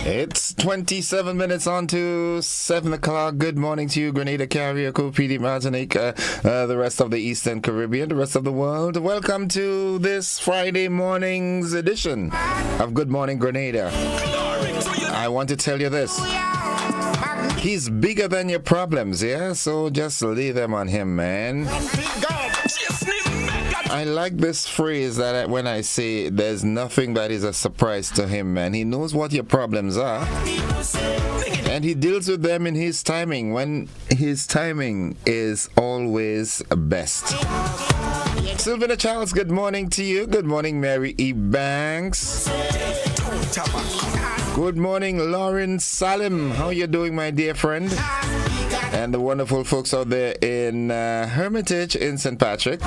It's 27 minutes on to 7 o'clock. Good morning to you, Grenada, Carriacou, PD, Martinique, the rest of the Eastern Caribbean, the rest of the world. Welcome to this Friday morning's edition of Good Morning Grenada. I want to tell you this. He's bigger than your problems, yeah? So just lay them on him, man. I like this phrase that when I say there's nothing that is a surprise to him, man. He knows what your problems are. And he deals with them in his timing, when his timing is always best. Sylvina Charles, good morning to you. Good morning, Mary E. Banks. Good morning, Lauren Salim. How you doing, my dear friend? And the wonderful folks out there in Hermitage in St. Patrick.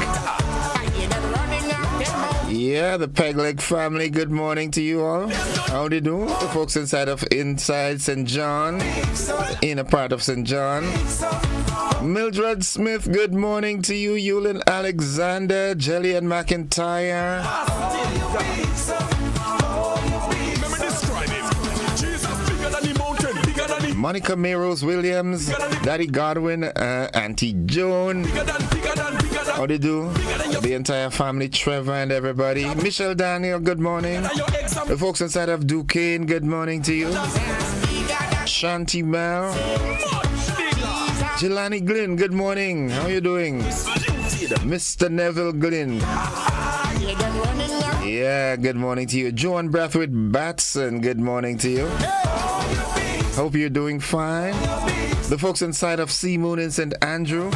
Yeah, the Pegleg family, good morning to you all. How do you do? The folks inside St. John, inner part of St. John. Mildred Smith, good morning to you. Yulin Alexander, Jillian McIntyre. Monica Meros Williams, Daddy Godwin, Auntie Joan. How do you do? The entire family, Trevor and everybody. Michelle Daniel, good morning. The folks inside of Duquesne, good morning to you. Shanti Mel. Jelani Glynn, good morning. How are you doing? Mr. Neville Glynn. Yeah, good morning to you. Joan Brathwaite Batson, good morning to you. Hope you're doing fine. The folks inside of Sea Moon in St. Andrew.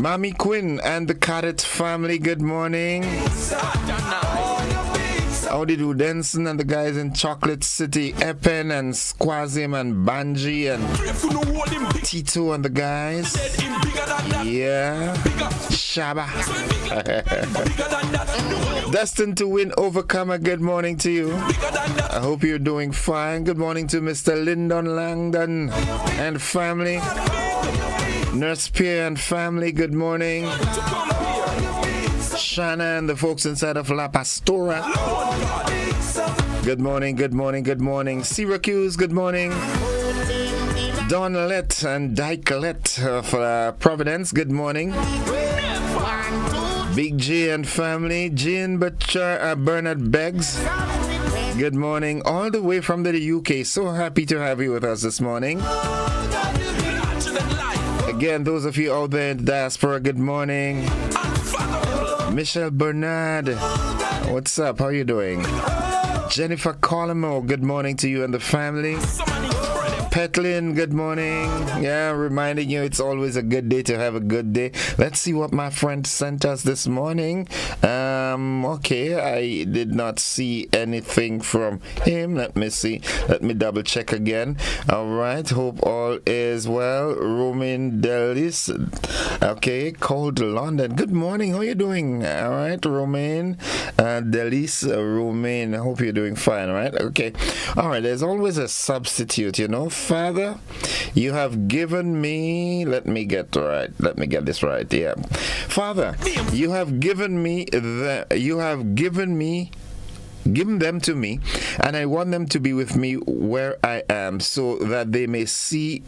Mommy Quinn and the Cadet family, good morning. How do you do, Denson and the guys in Chocolate City, Epen and Squazim and Banji and Tito and the guys. Yeah. Shaba. Destined to win Overcomer, good morning to you. I hope you're doing fine. Good morning to Mr. Lyndon Langdon and family. Nurse Pierre and family, good morning. Shanna and the folks inside of La Pastora. Good morning, good morning, good morning. Syracuse, good morning. Donlet and Dykelet of Providence, good morning. Big J and family. Jean Butcher, Bernard Beggs. Good morning, all the way from the UK. So happy to have you with us this morning. Again, those of you out there in the diaspora, good morning. Michelle Bernard, what's up? How you doing? Jennifer Colamo, good morning to you and the family. Petlin, good morning. Yeah, reminding you it's always a good day to have a good day. Let's see what my friend sent us this morning. Okay, I did not see anything from him. Let me see. Let me double check again. All right, hope all is well. Romain Delis. Okay, Cold London. Good morning. How you doing? All right, Romain Delis. Romain. I hope you're doing fine, all right? Okay. All right, there's always a substitute, you know. Father, you have given me, let me get this right. Yeah. Father, you have given them to me, and I want them to be with me where I am, so that they may see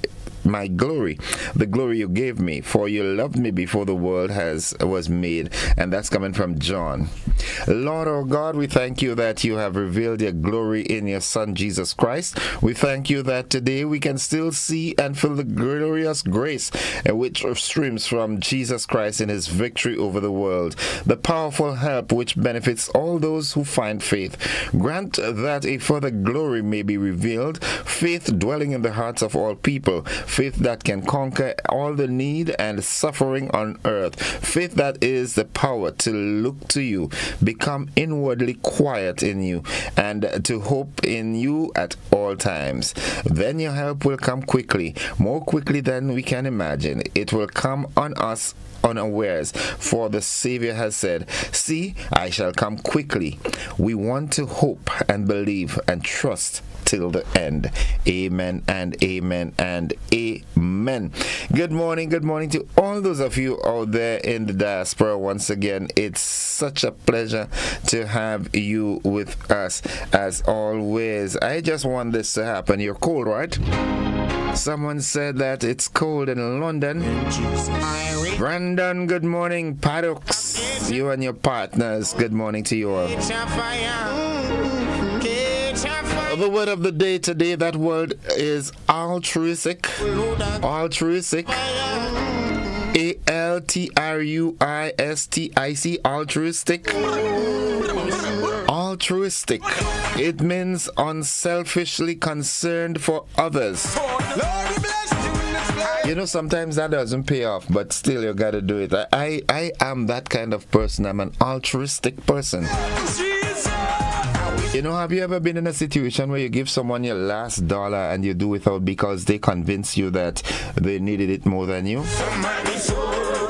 my glory, the glory you gave me, for you loved me before the world was made. And that's coming from John. Lord, our God, we thank you that you have revealed your glory in your Son Jesus Christ. We thank you that today we can still see and feel the glorious grace which streams from Jesus Christ in his victory over the world, the powerful help which benefits all those who find faith. Grant that a further glory may be revealed, faith dwelling in the hearts of all people, faith that can conquer all the need and suffering on earth, faith that is the power to look to you, become inwardly quiet in you, and to hope in you at all times. Then your help will come quickly, more quickly than we can imagine. It will come on us unawares, for the Savior has said, see, I shall come quickly. We want to hope and believe and trust till the end. Amen and amen and amen. Amen. Good morning to all those of you out there in the diaspora. Once again, it's such a pleasure to have you with us as always. I just want this to happen. You're cold, right? Someone said that it's cold in London. Brandon, good morning. Paddocks, you and your partners, good morning to you all. The word of the day today, that word is altruistic. Altruistic. altruistic. Altruistic. Altruistic. It means unselfishly concerned for others. You know, sometimes that doesn't pay off, but still you gotta do it. I am that kind of person. I'm an altruistic person. You know, have you ever been in a situation where you give someone your last dollar and you do without because they convince you that they needed it more than you?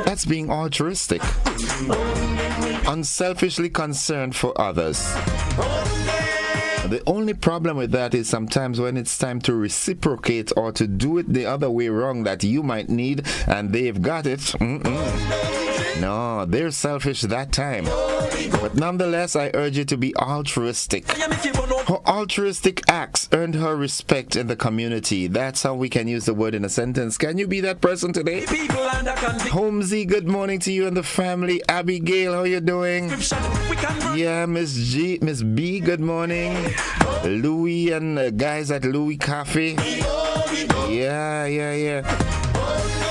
That's being altruistic. Unselfishly concerned for others. The only problem with that is sometimes when it's time to reciprocate or to do it the other way wrong that you might need and they've got it. No, they're selfish that time. But nonetheless, I urge you to be altruistic. Her altruistic acts earned her respect in the community. That's how we can use the word in a sentence. Can you be that person today? Holmesy, good morning to you and the family. Abigail, how you doing? Yeah, Miss B, good morning. Louis and guys at Louis Cafe. Yeah.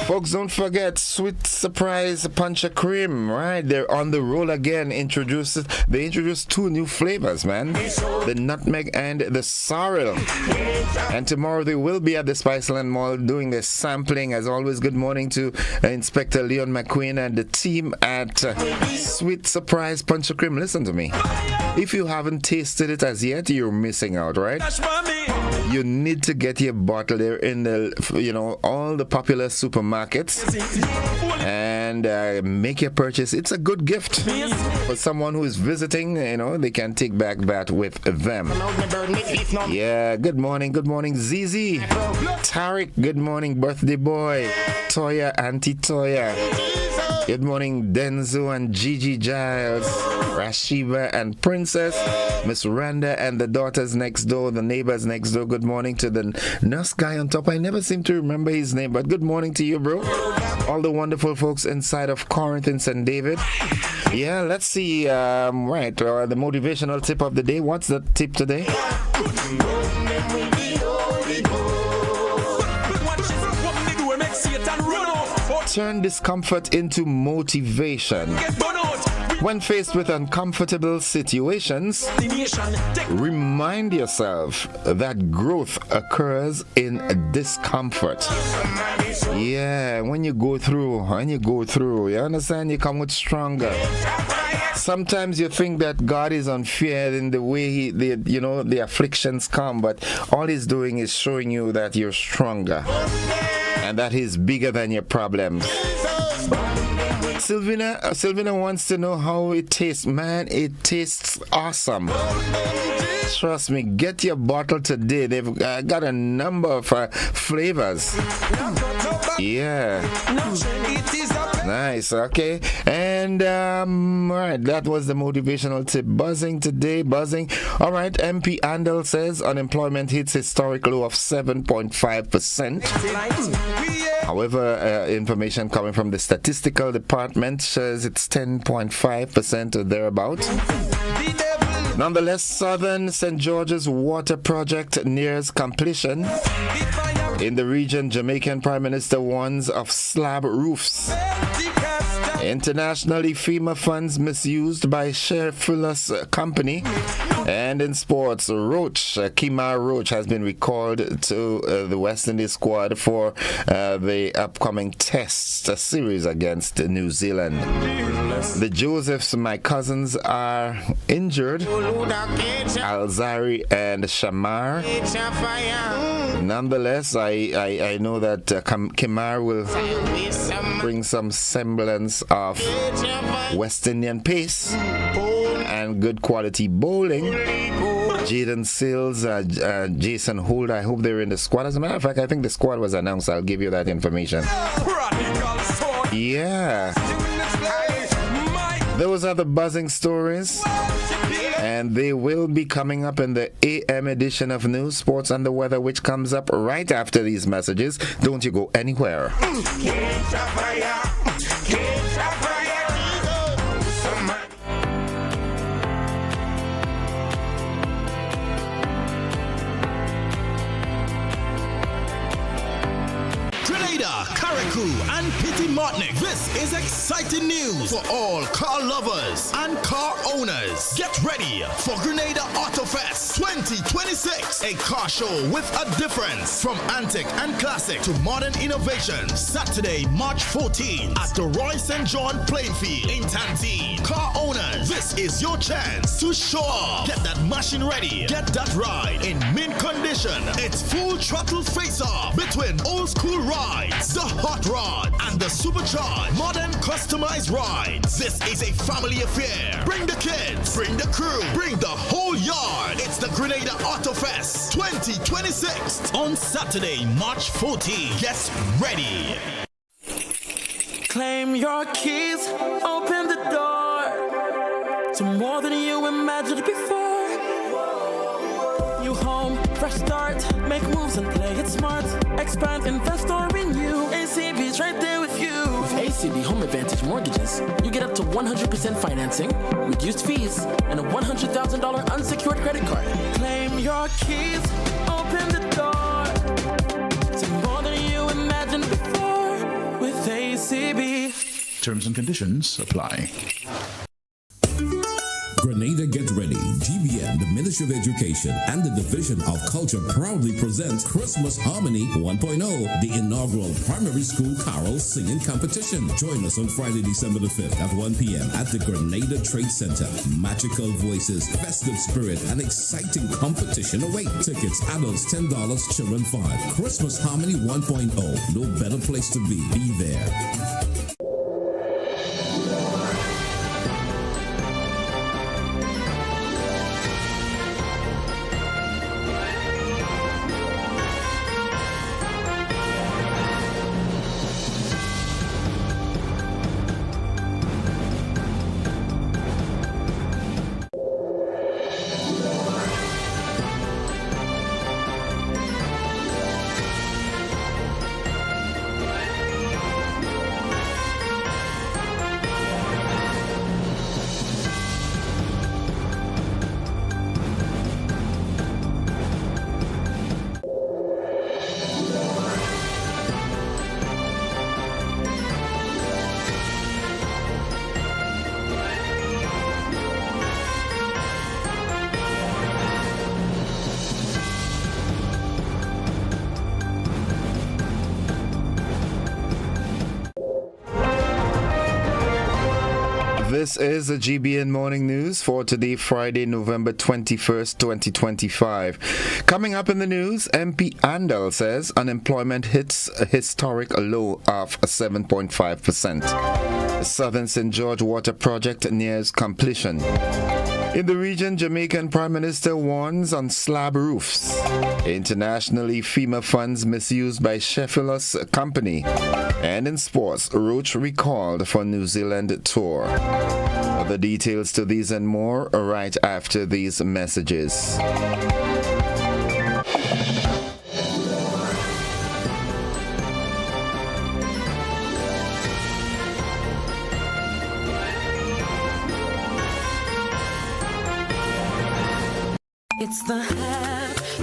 Folks, don't forget Sweet Surprise Punch of Cream, right? They're on the roll again. They introduced 2 new flavors, man. The nutmeg and the sorrel. And tomorrow they will be at the Spiceland Mall doing their sampling. As always, good morning to Inspector Leon McQueen and the team at Sweet Surprise Punch of Cream. Listen to me. If you haven't tasted it as yet, you're missing out, right? You need to get your bottle there in the, all the popular supermarkets and make your purchase. It's a good gift for someone who is visiting. They can take back that with them. Yeah, good morning, Zizi. Tariq, good morning, birthday boy. Toya, Auntie Toya. Good morning, Denzo and Gigi Giles, Rashiva and Princess, Miss Randa and the daughters next door, the neighbors next door. Good morning to the nurse guy on top. I never seem to remember his name, but good morning to you, bro. All the wonderful folks inside of Corinth and St. David. Yeah, let's see. The motivational tip of the day. What's the tip today? Turn discomfort into motivation. When faced with uncomfortable situations, remind yourself that growth occurs in discomfort. Yeah, when you go through, you understand, you come with stronger. Sometimes you think that God is unfair in the way the afflictions come, but all He's doing is showing you that you're stronger and that He's bigger than your problems. Sylvina wants to know how it tastes. Man, it tastes awesome. Trust me, get your bottle today. They've got a number of flavors. Yeah. Nice, okay. And alright, that was the motivational tip. Buzzing today. Alright, MP Andel says unemployment hits historic low of 7.5%. However, information coming from the statistical department says it's 10.5% or thereabout. Nonetheless, Southern St. George's water project nears completion. In the region, Jamaican Prime Minister warns of slab roofs. Internationally, FEMA funds misused by Sheriff Fuller's company. And in sports, Kemar Roach has been recalled to the West Indies squad for the upcoming test series against New Zealand. The Josephs, my cousins, are injured. Alzari and Shamar. Nonetheless, I know that Kemar will bring some semblance of West Indian pace and good quality bowling. Jaden Sills, Jason Holt. I hope they're in the squad. As a matter of fact, I think the squad was announced. I'll give you that information. Yeah. Those are the buzzing stories. And they will be coming up in the AM edition of News, Sports, and the Weather, which comes up right after these messages. Don't you go anywhere. Grenada, Carriacou, and Petite Martinique. This is exciting news for all car lovers and car owners. Get ready for Grenada Auto Fest 2026, a car show with a difference. From antique and classic to modern innovations. Saturday, March 14th at the Roy St. John Playing Field in Tantine. Car owners, this is your chance to show off. Get that machine ready. Get that ride in mint condition. It's full throttle face-off between old school rides, the hot rod, and the supercharged modern customized rides. This is a family affair. Bring the kids, bring the crew, bring the whole yard. It's the Grenada Auto Fest 2026 on Saturday, March 14th. Get ready. Claim your keys, open the door to more than you imagined before. New home, fresh start, make moves and play it smart. Expand, invest or renew. ACB's right there with you. With ACB Home Advantage Mortgages, you get up to 100% financing, reduced fees, and a $100,000 unsecured credit card. Claim your keys, open the door to more than you imagined before with ACB. Terms and conditions apply. Grenada Get Ready. GBN, the Ministry of Education, and the Division of Culture proudly presents Christmas Harmony 1.0, the inaugural primary school carol singing competition. Join us on Friday, December the 5th at 1 p.m. at the Grenada Trade Center. Magical voices, festive spirit, and exciting competition await. Tickets, adults $10, children $5. Christmas Harmony 1.0. No better place to be. Be there. This is the GBN Morning News for today, Friday, November 21st, 2025. Coming up in the news, MP Andal says unemployment hits a historic low of 7.5%. The Southern St. George Water Project nears completion. In the region, Jamaican Prime Minister warns on slab roofs. Internationally, FEMA funds misused by Sheffield's company. And in sports, Roach recalled for New Zealand tour. The details to these and more right after these messages. It's the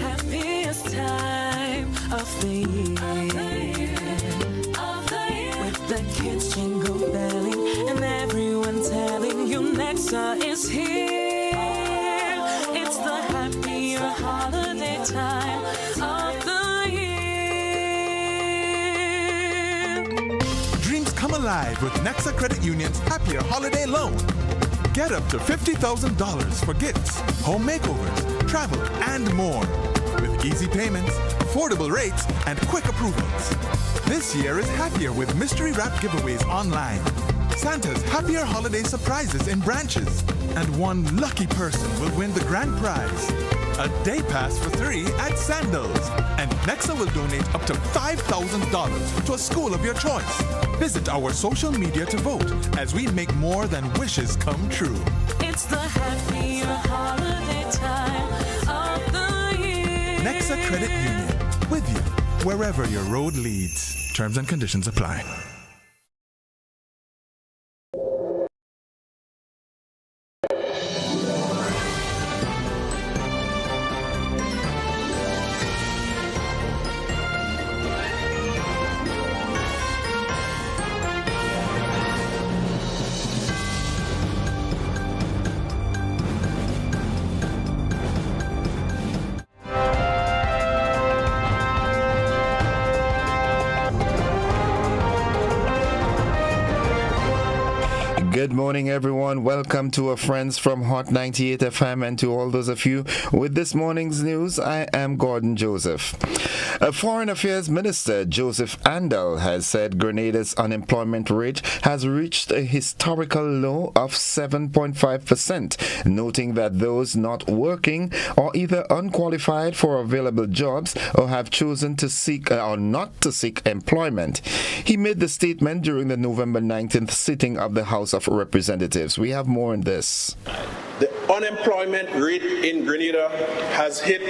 happiest time of the year. With the kids jingle belling and everyone telling you Nexa is here. It's the happier holiday time of the year. Dreams come alive with Nexa Credit Union's Happier Holiday Loan. Get up to $50,000 for gifts, home makeovers, travel, and more. With easy payments, affordable rates, and quick approvals. This year is happier with mystery wrapped giveaways online. Santa's Happier Holiday surprises in branches. And one lucky person will win the grand prize. a day pass for 3 at Sandals. And Nexa will donate up to $5,000 to a school of your choice. Visit our social media to vote as we make more than wishes come true. It's the happier holiday time of the year. Nexa Credit Union, with you wherever your road leads. Terms and conditions apply. Good morning, everyone. Welcome to our friends from Hot 98 FM, and to all those of you with this morning's news, I am Gordon Joseph. Foreign Affairs Minister Joseph Andal has said Grenada's unemployment rate has reached a historical low of 7.5%, noting that those not working are either unqualified for available jobs or have chosen to seek or not to seek employment. He made the statement during the November 19th sitting of the House of Representatives. We have more on this. The unemployment rate in Grenada has hit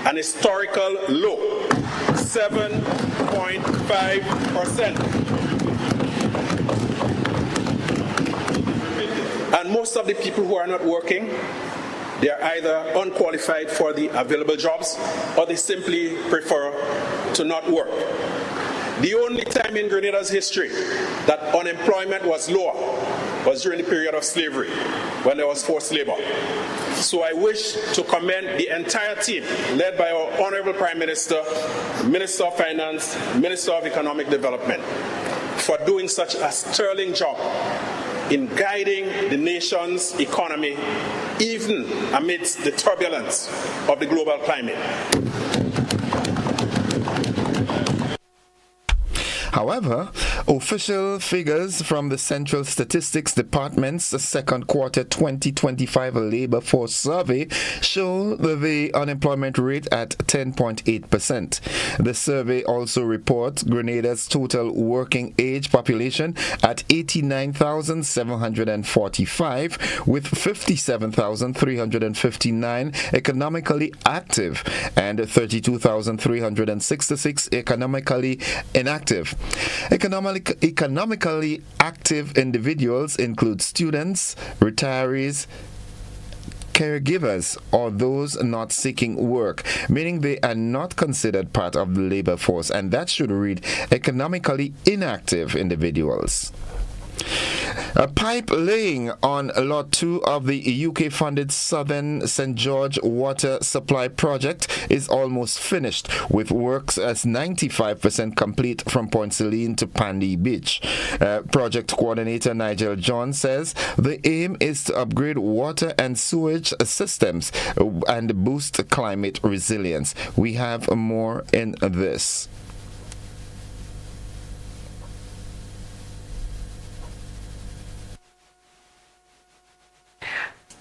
an historical low, 7.5%. And most of the people who are not working, they are either unqualified for the available jobs or they simply prefer to not work. The only time in Grenada's history that unemployment was lower was during the period of slavery, when there was forced labor. So I wish to commend the entire team, led by our Honorable Prime Minister, Minister of Finance, Minister of Economic Development, for doing such a sterling job in guiding the nation's economy, even amidst the turbulence of the global climate. However, official figures from the Central Statistics Department's second quarter 2025 labor force survey show the unemployment rate at 10.8%. The survey also reports Grenada's total working age population at 89,745, with 57,359 economically active and 32,366 economically inactive. Economically active individuals include students, retirees, caregivers, or those not seeking work, meaning they are not considered part of the labor force, and that should read economically inactive individuals. A pipe laying on Lot 2 of the UK-funded Southern St. George water supply project is almost finished, with works as 95% complete from Point Celine to Pandy Beach. Project coordinator Nigel John says the aim is to upgrade water and sewage systems and boost climate resilience. We have more in this.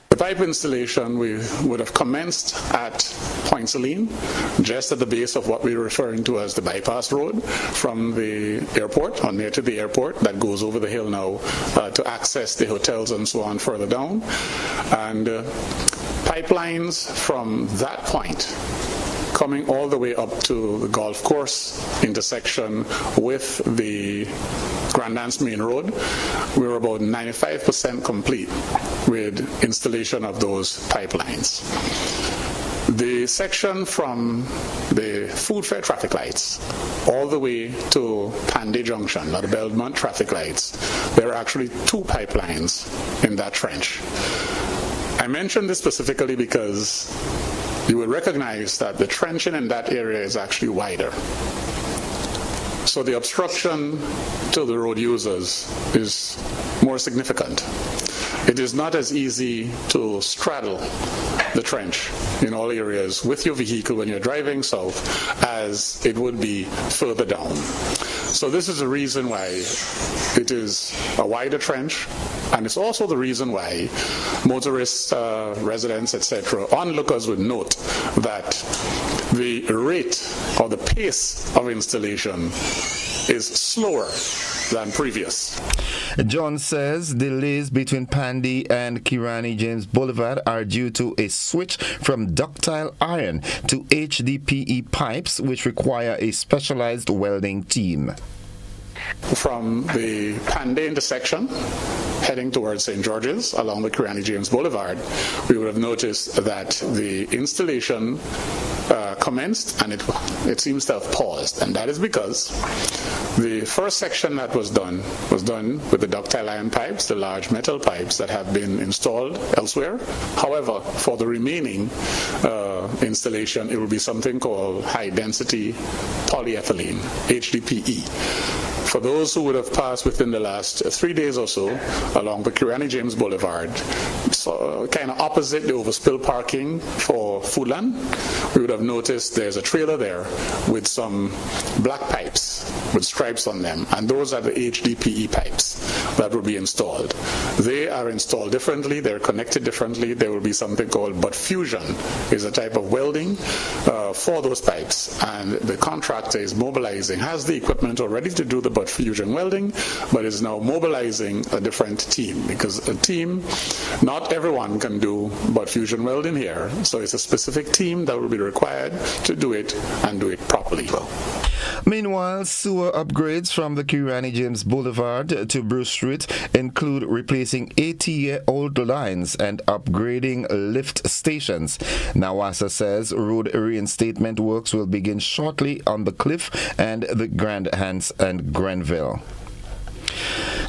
The pipe installation we would have commenced at Point Celine, just at the base of what we're referring to as the bypass road from the airport, or near to the airport, that goes over the hill now to access the hotels and so on further down. And pipelines from that point coming all the way up to the golf course intersection with the Grand Anse Main Road. We're about 95% complete with installation of those pipelines. The section from the Food Fair traffic lights all the way to Pandy Junction, not the Belmont traffic lights, there are actually two pipelines in that trench. I mention this specifically because you will recognize that the trenching in that area is actually wider. So the obstruction to the road users is more significant. It is not as easy to straddle the trench in all areas with your vehicle when you're driving south as it would be further down. So this is a reason why it is a wider trench And it's also the reason why motorists, residents, etc., onlookers would note that the rate or the pace of installation is slower than previous. John says delays between Pandy and Kirani James Boulevard are due to a switch from ductile iron to HDPE pipes, which require a specialized welding team. From the Pandy intersection heading towards St. George's along the Kirani James Boulevard, we would have noticed that the installation commenced and it seems to have paused, and that is because the first section that was done with the ductile iron pipes, the large metal pipes that have been installed elsewhere. However, for the remaining installation, it will be something called high density polyethylene, HDPE. For those who would have passed within the last 3 days or so along the Kirani James Boulevard, so kind of opposite the overspill parking for Foodland, we would have noticed there's a trailer there with some black pipes with stripes on them, and those are the HDPE pipes that will be installed. They are installed differently, they're connected differently. There will be something called butt fusion, is a type of welding for those pipes, and the contractor is mobilizing, has the equipment already to do the butt fusion welding, but is now mobilizing a different team, because a team, not everyone can do butt fusion welding here, so it's a specific team that will be required to do it and do it properly. Meanwhile, sewer upgrades from the Kirani James Boulevard to Bruce Street include replacing 80-year-old lines and upgrading lift stations. Nawasa says road reinstatement works will begin shortly on the Cliff and the Grand Hands and Grenville.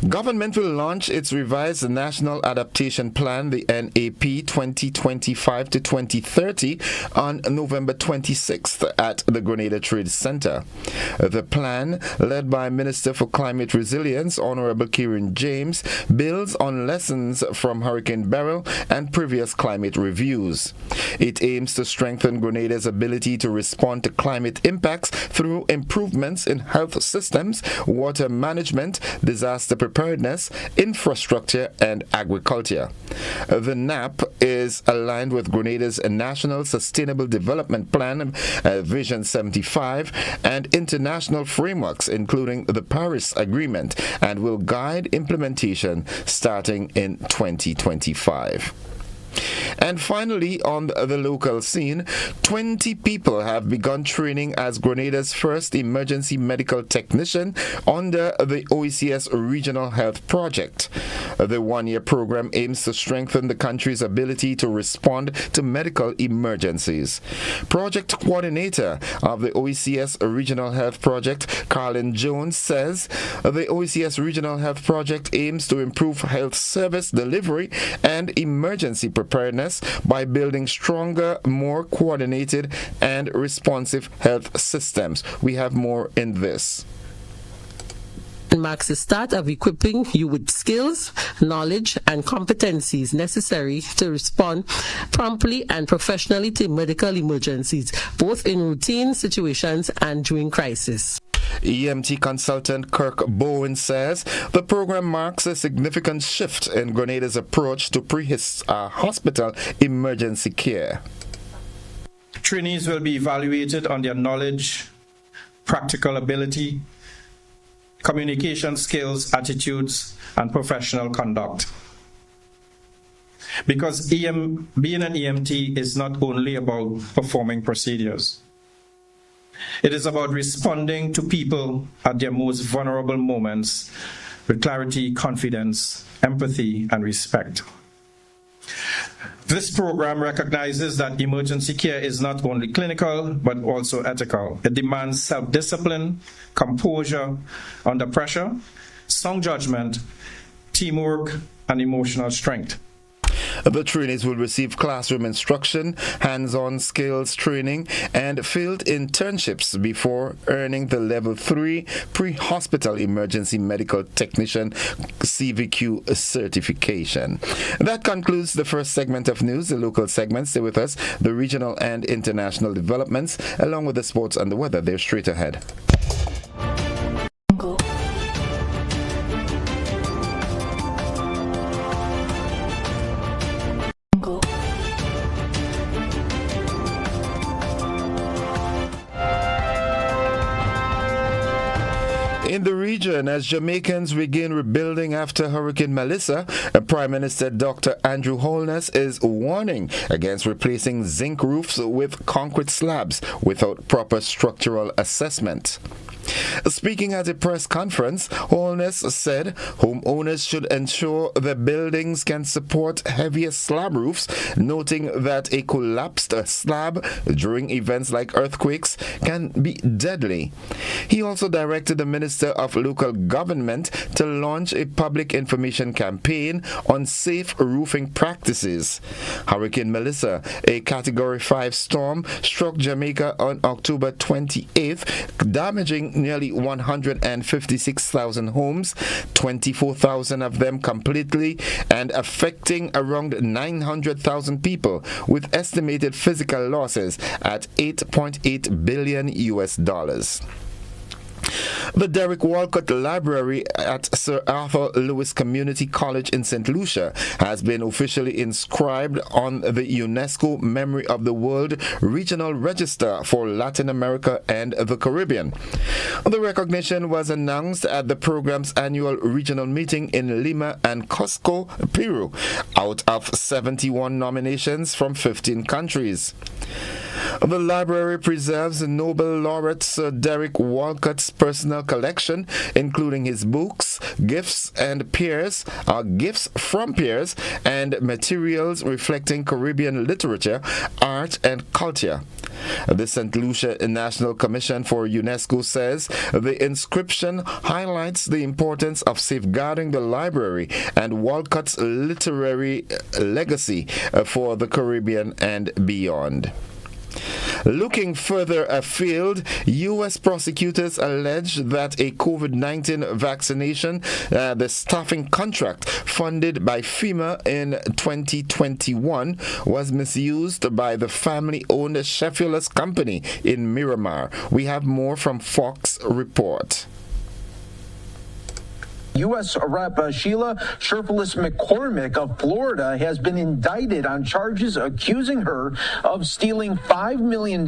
Government will launch its revised National Adaptation Plan, the NAP 2025 to 2030, on November 26th at the Grenada Trade Center. The plan, led by Minister for Climate Resilience, Honorable Kieran James, builds on lessons from Hurricane Beryl and previous climate reviews. It aims to strengthen Grenada's ability to respond to climate impacts through improvements in health systems, water management, disaster preparedness, infrastructure, and agriculture. The NAP is aligned with Grenada's National Sustainable Development Plan, Vision 75, and international frameworks, including the Paris Agreement, and will guide implementation starting in 2025. And finally, on the local scene, 20 people have begun training as Grenada's first emergency medical technician under the OECS Regional Health Project. The one-year program aims to strengthen the country's ability to respond to medical emergencies. Project coordinator of the OECS Regional Health Project, Carlin Jones, says the OECS Regional Health Project aims to improve health service delivery and emergency preparedness by building stronger, more coordinated and responsive health systems. We have more in this. It marks the start of equipping you with skills, knowledge, and competencies necessary to respond promptly and professionally to medical emergencies, both in routine situations and during crisis. EMT consultant Kirk Bowen says the program marks a significant shift in Grenada's approach to pre-hospital emergency care. Trainees will be evaluated on their knowledge, practical ability, communication skills, attitudes, and professional conduct. Because being an EMT is not only about performing procedures. It is about responding to people at their most vulnerable moments with clarity, confidence, empathy, and respect. This program recognizes that emergency care is not only clinical, but also ethical. It demands self-discipline, composure under pressure, sound judgment, teamwork, and emotional strength. The trainees will receive classroom instruction, hands-on skills training, and field internships before earning the Level 3 Pre-Hospital Emergency Medical Technician CVQ certification. That concludes the first segment of news. The local segments, stay with us. The regional and international developments, along with the sports and the weather, they're straight ahead. In the region, as Jamaicans begin rebuilding after Hurricane Melissa, Prime Minister Dr. Andrew Holness is warning against replacing zinc roofs with concrete slabs without proper structural assessment. Speaking at a press conference, Holness said homeowners should ensure their buildings can support heavier slab roofs, noting that a collapsed slab during events like earthquakes can be deadly. He also directed the Minister of Local Government to launch a public information campaign on safe roofing practices. Hurricane Melissa, a Category 5 storm, struck Jamaica on October 28th, damaging nearly 156,000 homes, 24,000 of them completely, and affecting around 900,000 people, with estimated physical losses at $8.8 billion US. The Derek Walcott Library at Sir Arthur Lewis Community College in St. Lucia has been officially inscribed on the UNESCO Memory of the World Regional Register for Latin America and the Caribbean. The recognition was announced at the program's annual regional meeting in Lima and Cusco, Peru, out of 71 nominations from 15 countries. The library preserves Nobel laureate Sir Derek Walcott's personal collection, including his books, gifts from peers, and materials reflecting Caribbean literature, art, and culture. The St. Lucia National Commission for UNESCO says the inscription highlights the importance of safeguarding the library and Walcott's literary legacy for the Caribbean and beyond. Looking further afield, U.S. prosecutors allege that a COVID-19 vaccination, the staffing contract funded by FEMA in 2021, was misused by the family-owned Sheffield's company in Miramar. We have more from Fox Report. U.S. Rep. Sheila Sherfilis McCormick of Florida has been indicted on charges accusing her of stealing $5 million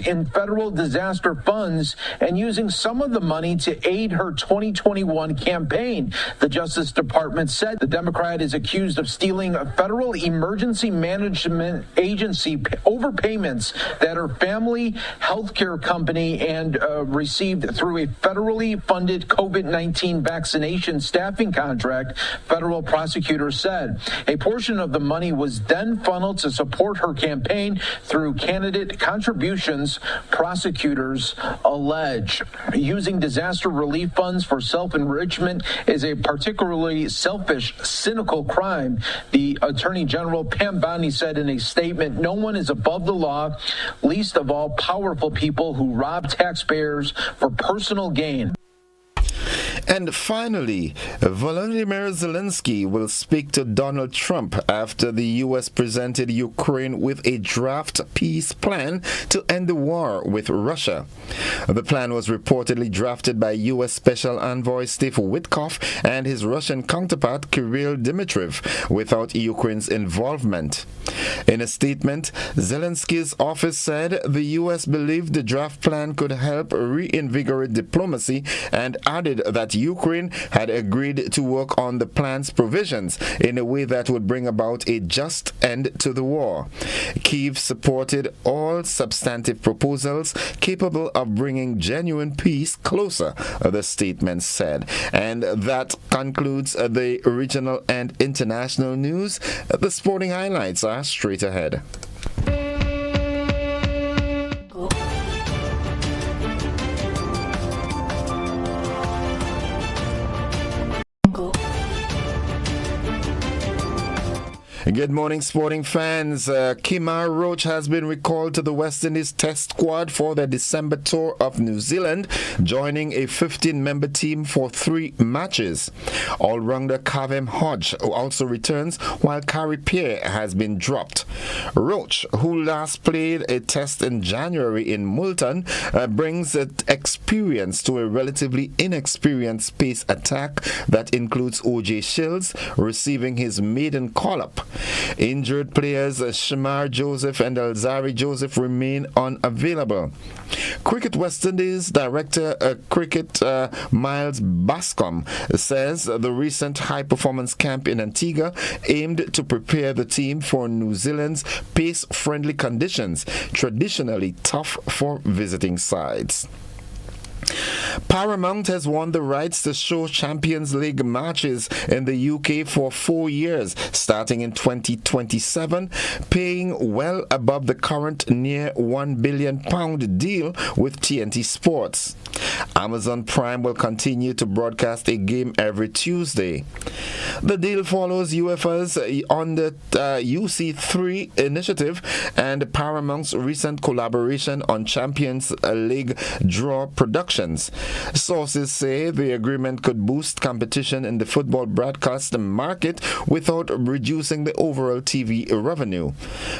in federal disaster funds and using some of the money to aid her 2021 campaign. The Justice Department said the Democrat is accused of stealing Federal Emergency Management Agency overpayments that her family health care company and received through a federally funded COVID-19 vaccination staffing contract, federal prosecutors said. A portion of the money was then funneled to support her campaign through candidate contributions, prosecutors allege. Using disaster relief funds for self-enrichment is a particularly selfish, cynical crime, the Attorney General Pam Bondi said in a statement. No one is above the law, least of all powerful people who rob taxpayers for personal gain. And finally, Volodymyr Zelensky will speak to Donald Trump after the U.S. presented Ukraine with a draft peace plan to end the war with Russia. The plan was reportedly drafted by U.S. Special Envoy Steve Witkoff and his Russian counterpart Kirill Dmitriev without Ukraine's involvement. In a statement, Zelensky's office said the U.S. believed the draft plan could help reinvigorate diplomacy and added that Ukraine had agreed to work on the plan's provisions in a way that would bring about a just end to the war. Kyiv supported all substantive proposals capable of bringing genuine peace closer, the statement said. And that concludes the regional and international news. The sporting highlights are straight ahead. Good morning, sporting fans. Kemar Roach has been recalled to the West Indies Test squad for their December tour of New Zealand, joining a 15-member team for 3 matches. All-rounder Kavem Hodge also returns, while Kari Pierre has been dropped. Roach, who last played a test in January in Moulton, brings experience to a relatively inexperienced pace attack that includes O.J. Shields receiving his maiden call-up. Injured players Shamar Joseph and Alzari Joseph remain unavailable. Cricket West Indies Director Cricket Miles Bascom says the recent high-performance camp in Antigua aimed to prepare the team for New Zealand's pace-friendly conditions, traditionally tough for visiting sides. Paramount has won the rights to show Champions League matches in the UK for 4 years, starting in 2027, paying well above the current near £1 billion deal with TNT Sports. Amazon Prime will continue to broadcast a game every Tuesday. The deal follows UEFA's on the UC3 initiative and Paramount's recent collaboration on Champions League draw productions. Sources say the agreement could boost competition in the football broadcast market without reducing the overall TV revenue.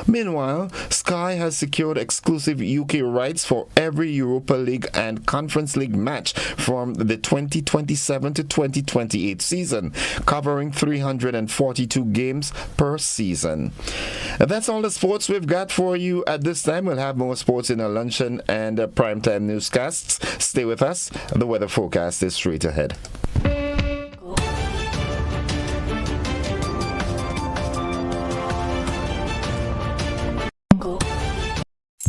Meanwhile, Sky has secured exclusive UK rights for every Europa League and Conference League match from the 2027 to 2028 season, covering 342 games per season. That's all the sports we've got for you at this time. We'll have more sports in our luncheon and primetime newscasts. Stay with us. The weather forecast is straight ahead.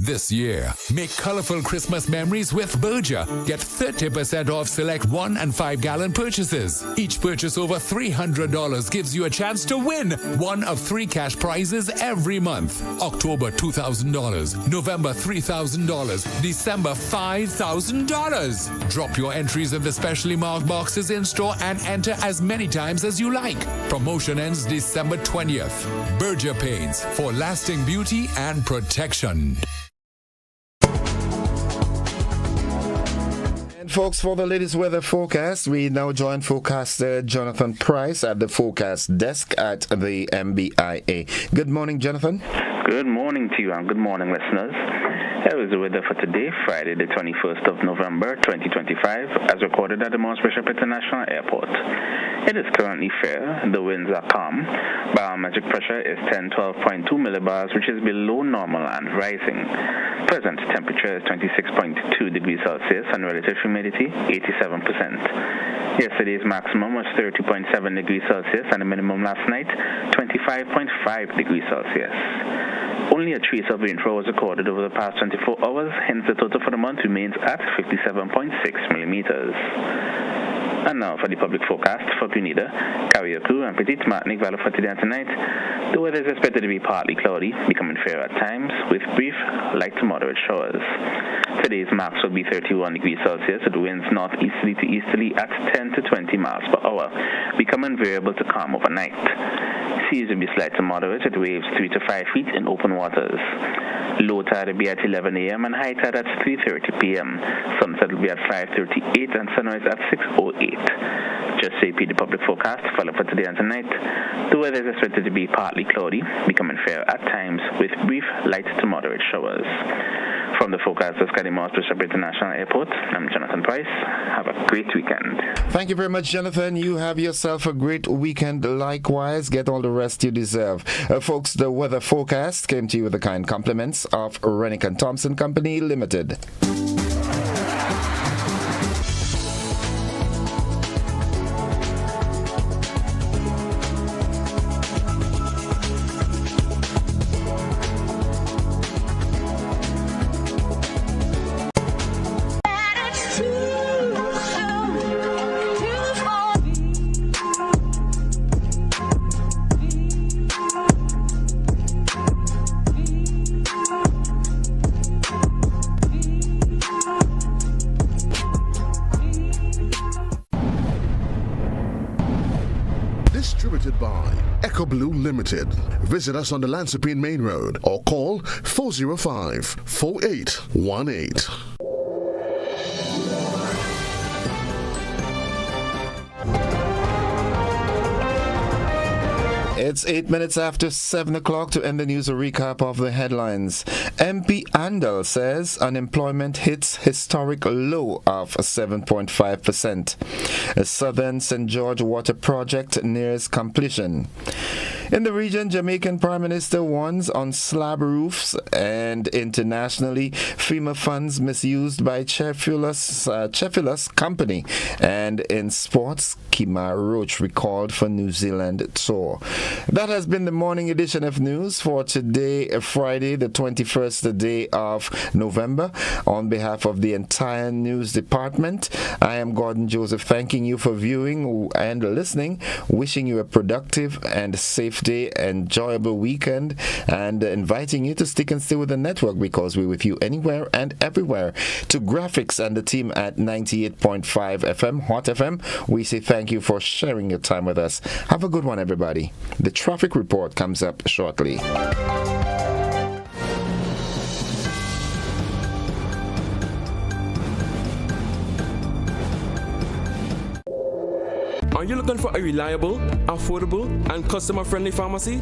This year, make colorful Christmas memories with Berger. Get 30% off select 1 and 5 gallon purchases. Each purchase over $300 gives you a chance to win one of 3 cash prizes every month. October $2,000, November $3,000, December $5,000. Drop your entries in the specially marked boxes in store and enter as many times as you like. Promotion ends December 20th. Berger Paints for lasting beauty and protection. Folks, for the latest weather forecast, we now join forecaster Jonathan Price at the forecast desk at the MBIA. Good morning, Jonathan. Good morning to you and good morning, listeners. Here is the weather for today, Friday, the 21st of November, 2025, as recorded at the Mount Bishop International Airport. It is currently fair. The winds are calm. Barometric pressure is 1012.2 millibars, which is below normal and rising. Present temperature is 26.2 degrees Celsius and relative humidity 87%. Yesterday's maximum was 30.7 degrees Celsius and the minimum last night 25.5 degrees Celsius. Only a trace of rainfall was recorded over the past 24 hours, hence the total for the month remains at 57.6 millimeters. And now for the public forecast for Grenada, Carriacou, and Petite Martinique Valley for today and tonight. The weather is expected to be partly cloudy, becoming fair at times, with brief, light to moderate showers. Today's max will be 31 degrees Celsius, with winds northeasterly to easterly at 10 to 20 miles per hour, becoming variable to calm overnight. Seas will be slight to moderate, with waves 3 to 5 feet in open waters. Low tide will be at 11 a.m. and high tide at 3:30 p.m. Sunset will be at 5:38 and sunrise at 6:08. Just to repeat the public forecast for today and tonight, the weather is expected to be partly cloudy, becoming fair at times with brief light to moderate showers. From the forecast of Mount Bishop International Airport, I'm Jonathan Price. Have a great weekend. Thank you very much, Jonathan. You have yourself a great weekend. Likewise, get all the rest you deserve. Folks, the weather forecast came to you with the kind compliments of Rennick & Thompson Company Limited. Distributed by Echo Blue Limited. Visit us on the Lansopine Main Road or call 405-4818. It's 8 minutes after 7 o'clock. To end the news, a recap of the headlines. MP Andal says unemployment hits historic low of 7.5%. A Southern St. George water project nears completion. In the region, Jamaican Prime Minister warns on slab roofs, and internationally, FEMA funds misused by Chefilus Company. And in sports, Kemar Roach recalled for New Zealand tour. That has been the morning edition of news for today, Friday, the 21st day of November. On behalf of the entire news department, I am Gordon Joseph, thanking you for viewing and listening, wishing you a productive and safe day, enjoyable weekend, and inviting you to stick and stay with the network, because we're with you anywhere and everywhere. To graphics and the team at 98.5 FM, Hot FM, we say thank you for sharing your time with us. Have a good one, everybody. The traffic report comes up shortly. Are you looking for a reliable, affordable, and customer-friendly pharmacy?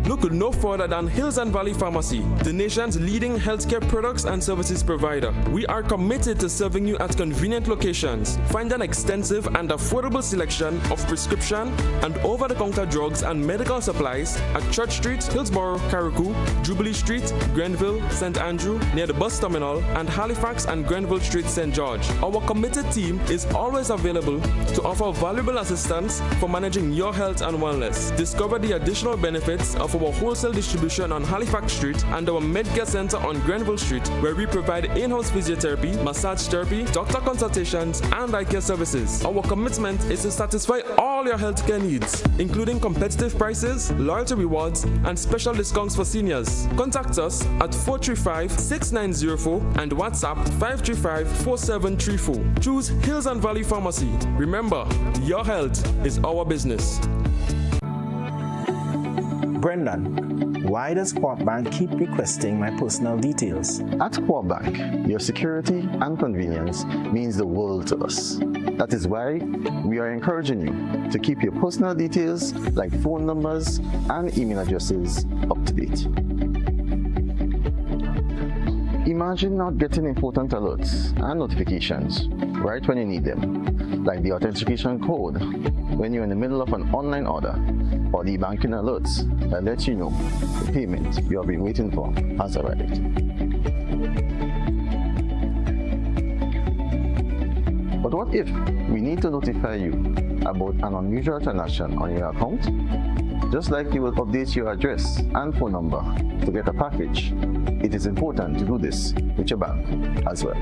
Look no further than Hills and Valley Pharmacy, the nation's leading healthcare products and services provider. We are committed to serving you at convenient locations. Find an extensive and affordable selection of prescription and over-the-counter drugs and medical supplies at Church Street, Hillsborough, Carriacou, Jubilee Street, Grenville, St. Andrew, near the bus terminal, and Halifax and Grenville Street, St. George. Our committed team is always available to offer valuable assistance for managing your health and wellness. Discover the additional benefits of our wholesale distribution on Halifax Street and our Medcare Center on Grenville Street, where we provide in-house physiotherapy, massage therapy, doctor consultations, and eye care services. Our commitment is to satisfy all your healthcare needs, including competitive prices, loyalty rewards, and special discounts for seniors. Contact us at 435-6904 and WhatsApp 535-4734. Choose Hills and Valley Pharmacy. Remember, your health is our business. Brendan, why does Corp Bank keep requesting my personal details? At Corp Bank, your security and convenience means the world to us. That is why we are encouraging you to keep your personal details like phone numbers and email addresses up to date. Imagine not getting important alerts and notifications right when you need them, like the authentication code when you're in the middle of an online order, or the banking alerts that let you know the payment you have been waiting for has arrived. But what if we need to notify you about an unusual transaction on your account? Just like you will update your address and phone number to get a package, it is important to do this with your bank as well.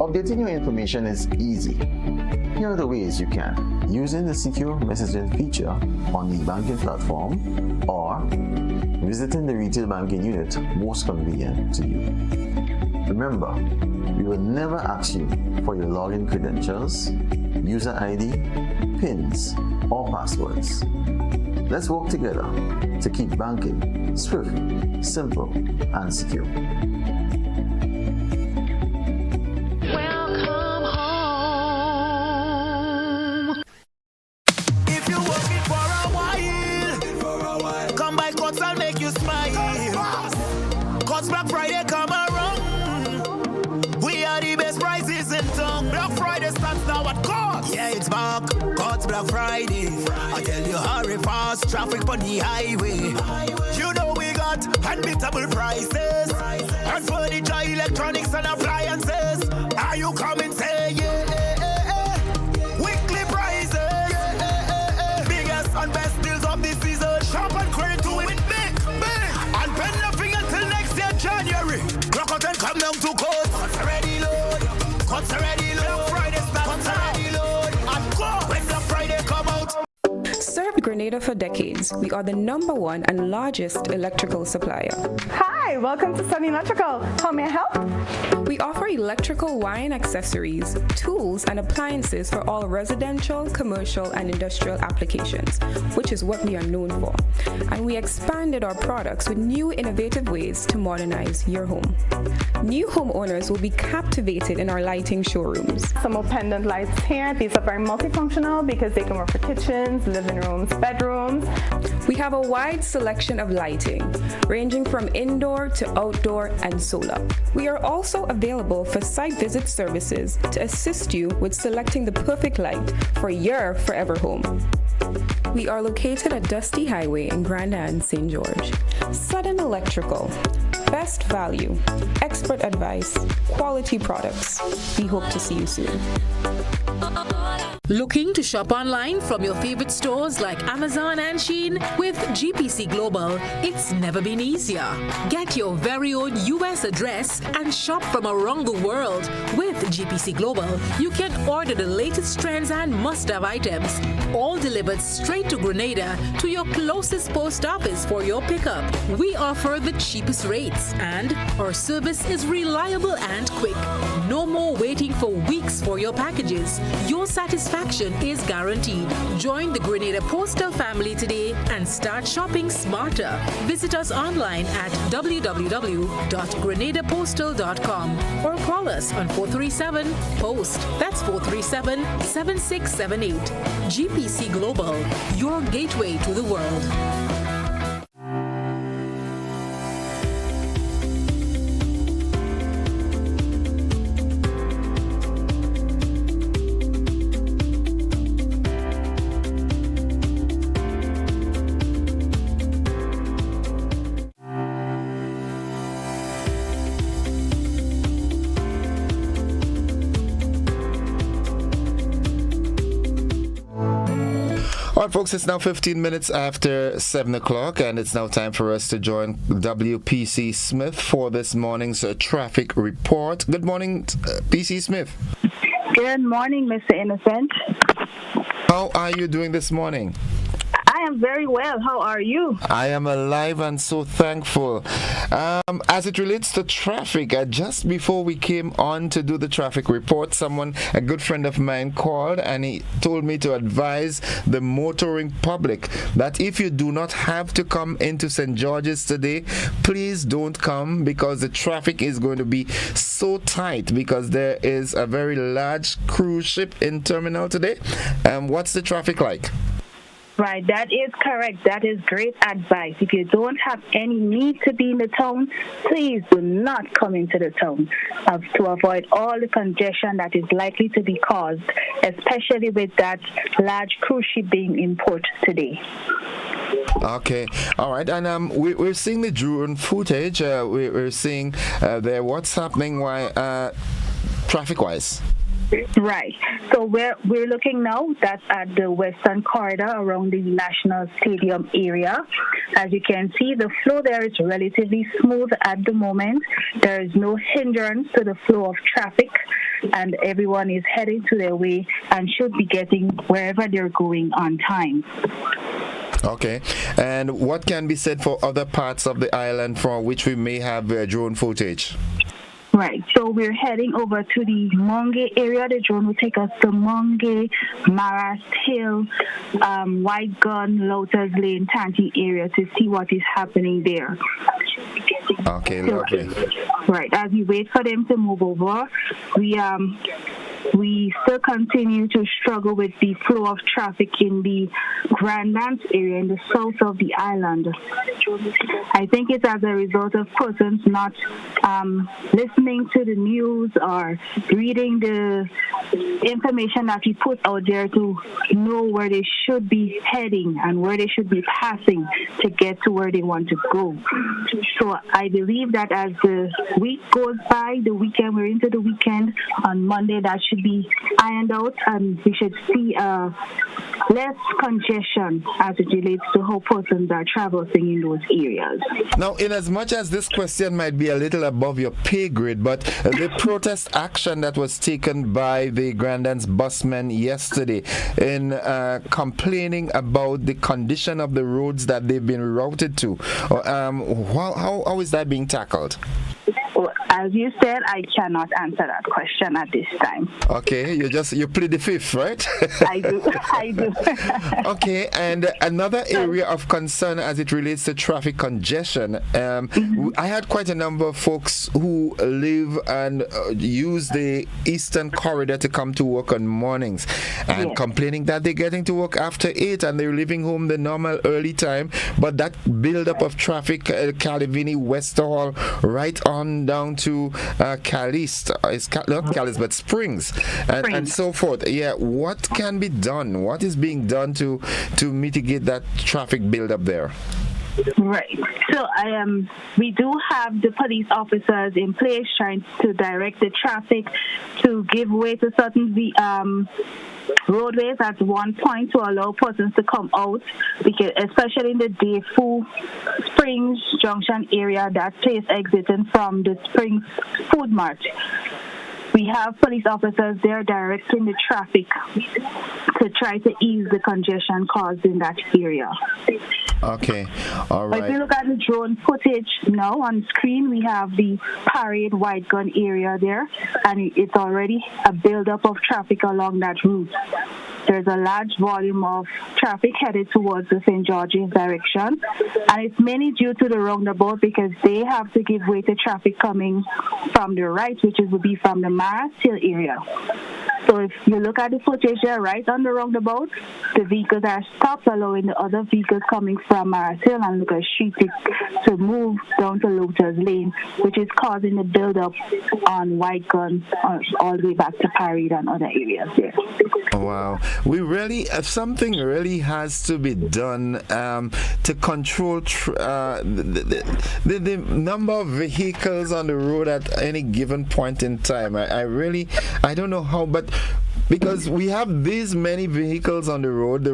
Updating your information is easy. Here are the ways you can: using the secure messaging feature on the banking platform, or visiting the retail banking unit most convenient to you. Remember, we will never ask you for your login credentials, user ID, PINs, or passwords. Let's work together to keep banking swift, simple, and secure. Welcome home. If you're working for a while, come by Cots, I'll make you smile. Cots Black Friday come around. We are the best prices in town. Black Friday starts now at Cots. Yeah, it's back. Cots Black Friday. I tell you, hurry fast. Traffic on the highway. You know we got unbeatable prices. And furniture, electronics, and appliances. Are you coming? Say yeah. Weekly prices. Biggest and best deals of the season. Shop and credit to win big. And pay nothing until next year, January. Rock out and come down to Coats. Cots already load. Cots already load. Friday start. Cots already load. And go when Black Friday come out. Serve Grenada Grenada for decades. We are the #1 and largest electrical supplier. Hi, welcome to Sunny Electrical. How may I help? We offer electrical wire and accessories, tools, and appliances for all residential, commercial, and industrial applications, which is what we are known for. And we expanded our products with new innovative ways to modernize your home. New homeowners will be captivated in our lighting showrooms. Some pendant lights here. These are very multifunctional because they can work for kitchens, living rooms, bedrooms. We have a wide selection of lighting, ranging from indoor to outdoor and solar. We are also available for site visit services to assist you with selecting the perfect light for your forever home. We are located at Dusty Highway in Grenada and St. George. Sudden Electrical. Best value, expert advice, quality products. We hope to see you soon. Looking to shop online from your favorite stores like Amazon and Shein? With GPC Global, it's never been easier. Get your very own US address and shop from around the world. With GPC Global, you can order the latest trends and must-have items, all delivered straight to Grenada to your closest post office for your pickup. We offer the cheapest rates, and our service is reliable and quick. No more waiting for weeks for your packages. Your satisfaction is guaranteed. Join the Grenada Postal family today and start shopping smarter. Visit us online at www.grenadapostal.com or call us on 437-POST. That's 437-7678. GPC Global, your gateway to the world. All right, folks, it's now 15 minutes after 7 o'clock, and it's now time for us to join WPC Smith for this morning's traffic report. Good morning, PC Smith. Good morning, Mr. Innocent. How are you doing this morning? I am very well. How are you? I am alive and so thankful. As it relates to traffic, just before we came on to do the traffic report, a good friend of mine called and he told me to advise the motoring public that if you do not have to come into St. George's today, please don't come because the traffic is going to be so tight because there is a very large cruise ship in terminal today. What's the traffic like? Right, that is correct. That is great advice. If you don't have any need to be in the town, please do not come into the town to avoid all the congestion that is likely to be caused, especially with that large cruise ship being in port today. Okay, all right, and we're seeing the drone footage. We're seeing there what's happening traffic-wise. Right. So we're looking now that's at the western corridor around the National Stadium area. As you can see, the flow there is relatively smooth at the moment. There is no hindrance to the flow of traffic, and everyone is heading to their way and should be getting wherever they're going on time. Okay, and what can be said for other parts of the island for which we may have drone footage? Right, so we're heading over to the Monge area. The drone will take us to Monge, Maras Hill, White Gun, Lotus Lane, Tanti area to see what is happening there. Okay, lovely. Right, as we wait for them to move over, we still continue to struggle with the flow of traffic in the Grand Dance area in the south of the island. I think it's as a result of persons not listening to the news or reading the information that we put out there to know where they should be heading and where they should be passing to get to where they want to go. So I believe that as the week goes by, we're into the weekend, on Monday that should be ironed out, and we should see less congestion as it relates to how persons are traversing in those areas. Now, in as much as this question might be a little above your pay grade, but the protest action that was taken by the Grandance busmen yesterday in complaining about the condition of the roads that they've been routed to, how is that being tackled? Well, as you said, I cannot answer that question at this time. Okay, you plead the fifth, right? I do. Okay, and another area of concern as it relates to traffic congestion, I had quite a number of folks who live and use the Eastern Corridor to come to work on mornings and complaining that they're getting to work after 8 and they're leaving home the normal early time, but that build-up of traffic, Calavini, Westerhall, right on down to Caliste, not Caliste, but Springs, and so forth. Yeah, what can be done? What is being done to mitigate that traffic build-up there? Right. So we do have the police officers in place trying to direct the traffic to give way to certain roadways at one point to allow persons to come out, because especially in the Defu Springs Junction area, that place exiting from the Springs Food Mart. We have police officers there directing the traffic to try to ease the congestion caused in that area. Okay, all right. If you look at the drone footage now on screen, we have the Parade White Gun area there, and it's already a buildup of traffic along that route. There's a large volume of traffic headed towards the St. George's direction, and it's mainly due to the roundabout because they have to give way to traffic coming from the right, which would be from the Maras Hill area. So if you look at the footage there, right on the roundabout, the vehicles are stopped, allowing the other vehicles coming from Maras Hill and Lucas Street to move down to Lotus Lane, which is causing the build-up on White Gun all the way back to Parade and other areas there. Wow. Something really has to be done to control the number of vehicles on the road at any given point in time. I don't know how, but because we have these many vehicles on the road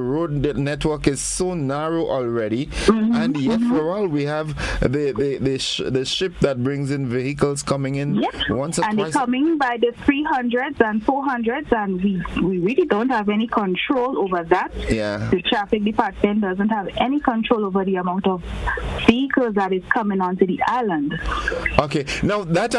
network is so narrow already, and yet for all we have the ship that brings in vehicles coming in once or twice. And they're coming by the 300s and 400s, and we really don't have any control over that. Yeah. The traffic department doesn't have any control over the amount of vehicles that is coming onto the island. Okay, now that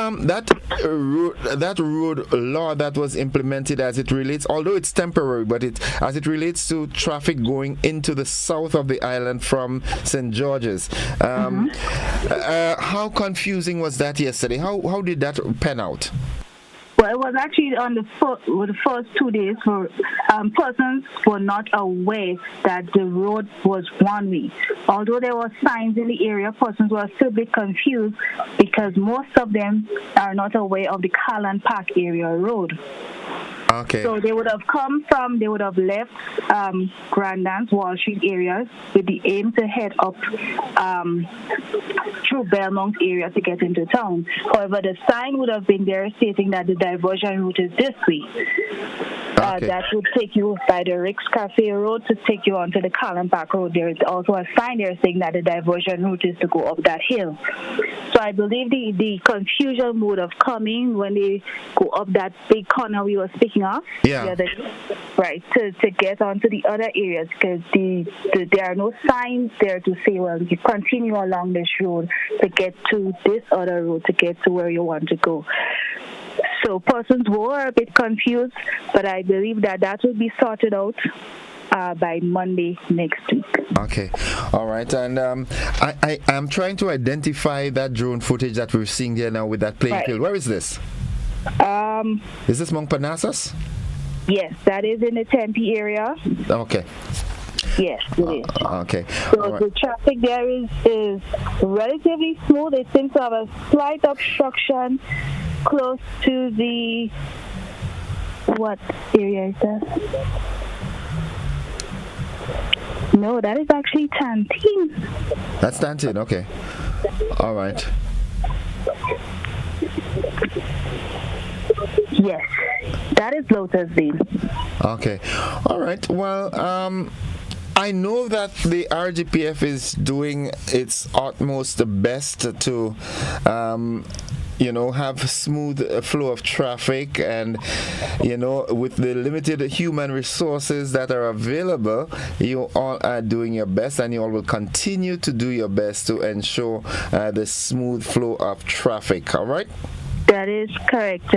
road law that was implemented as it relates, although it's temporary, but as it relates to traffic going into the south of the island from St. George's. How confusing was that yesterday? How did that pan out? Well, it was actually on the first 2 days for persons were not aware that the road was one way. Although there were signs in the area, persons were still a bit confused because most of them are not aware of the Callan Park area road. Okay. So they would have left Grandance, Wall Street areas with the aim to head up through Belmont area to get into town. However, the sign would have been there stating that the diversion route is this way. That would take you by the Rick's Cafe Road to take you onto the Callan Park Road. There is also a sign there saying that the diversion route is to go up that hill. So I believe the confusion would have coming when they go up that big corner we were speaking of. Yeah. To get onto the other areas, because there are no signs there to say, well, you continue along this road to get to this other road to get to where you want to go. So persons were a bit confused, but I believe that will be sorted out by Monday next week. Okay, all right, and I'm trying to identify that drone footage that we're seeing there now with that playing field. Where is this? Is this Mount Parnassus? Yes, that is in the Tempe area. Okay. Yes, it is. Okay. So the traffic there is relatively smooth. It seems to have a slight obstruction close to the, what area is that? No, that is actually Tantine. That's Tantine, okay. All right. Yes, that is Lotus Bean. Okay. All right. Well, I know that the RGPF is doing its utmost best to have smooth flow of traffic, and with the limited human resources that are available, you all are doing your best, and you all will continue to do your best to ensure the smooth flow of traffic. All right? That is correct.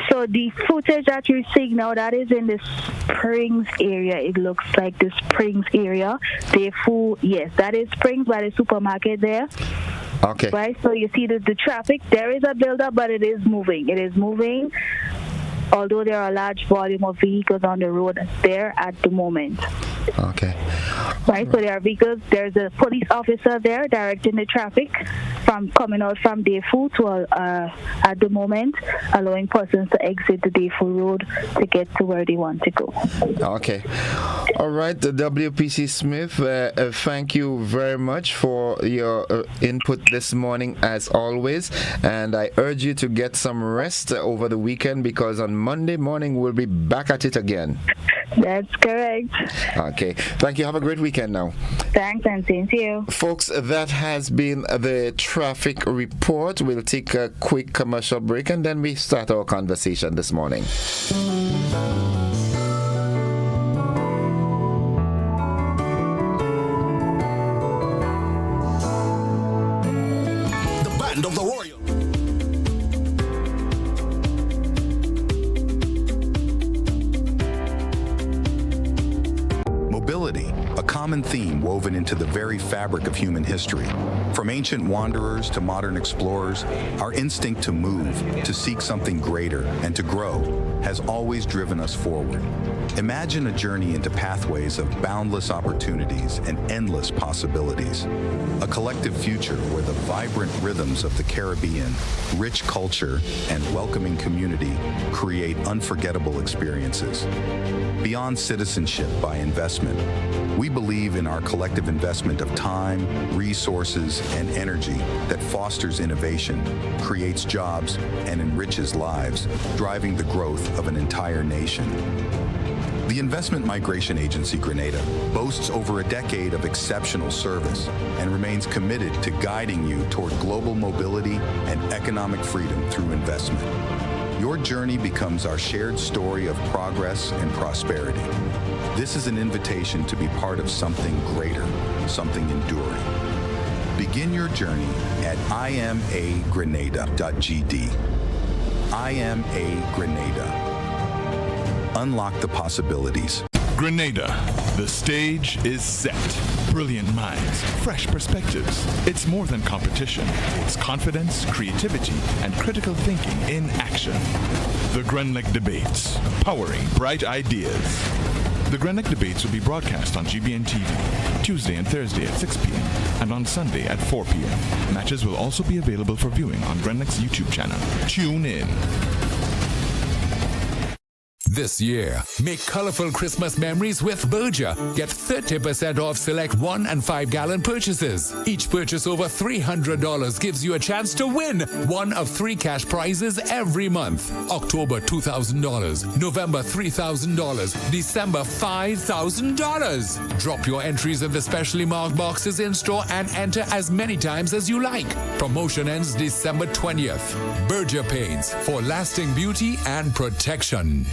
So the footage that you're seeing now, that is in the Springs area. It looks like the Springs area. Yes, that is Springs by the supermarket there. Okay. Right, so you see the traffic. There is a buildup, but it is moving. Although there are a large volume of vehicles on the road there at the moment. Okay. Right, so there are vehicles. There's a police officer there directing the traffic from coming out from Defu to at the moment, allowing persons to exit the Defu road to get to where they want to go. Okay. All right, the WPC Smith, thank you very much for your input this morning as always, and I urge you to get some rest over the weekend, because on Monday morning we'll be back at it again. That's correct. Okay. Thank you. Have a great weekend now. Thanks, and same to you. Folks, that has been the traffic report. We'll take a quick commercial break and then we start our conversation this morning. The Band of the Royal. Mobility, a common theme woven into the very fabric of human history. From ancient wanderers to modern explorers, our instinct to move, to seek something greater, and to grow has always driven us forward. Imagine a journey into pathways of boundless opportunities and endless possibilities. A collective future where the vibrant rhythms of the Caribbean, rich culture, and welcoming community create unforgettable experiences. Beyond citizenship by investment, we believe in our collective investment of time, resources, and energy that fosters innovation, creates jobs, and enriches lives, driving the growth of an entire nation. The Investment Migration Agency Grenada boasts over a decade of exceptional service and remains committed to guiding you toward global mobility and economic freedom through investment. Your journey becomes our shared story of progress and prosperity. This is an invitation to be part of something greater, something enduring. Begin your journey at imagrenada.gd. IMA Grenada. Unlock the possibilities. Grenada. The stage is set. Brilliant minds, fresh perspectives. It's more than competition. It's confidence, creativity, and critical thinking in action. The Grenlec Debates, powering bright ideas. The Grenlec Debates will be broadcast on GBN TV, Tuesday and Thursday at 6 p.m. and on Sunday at 4 p.m. Matches will also be available for viewing on Grenlec's YouTube channel. Tune in. This year, make colorful Christmas memories with Berger. Get 30% off select 1 and 5 gallon purchases. Each purchase over $300 gives you a chance to win one of 3 cash prizes every month. October $2,000, November $3,000, December $5,000. Drop your entries in the specially marked boxes in store and enter as many times as you like. Promotion ends December 20th. Berger Paints for lasting beauty and protection.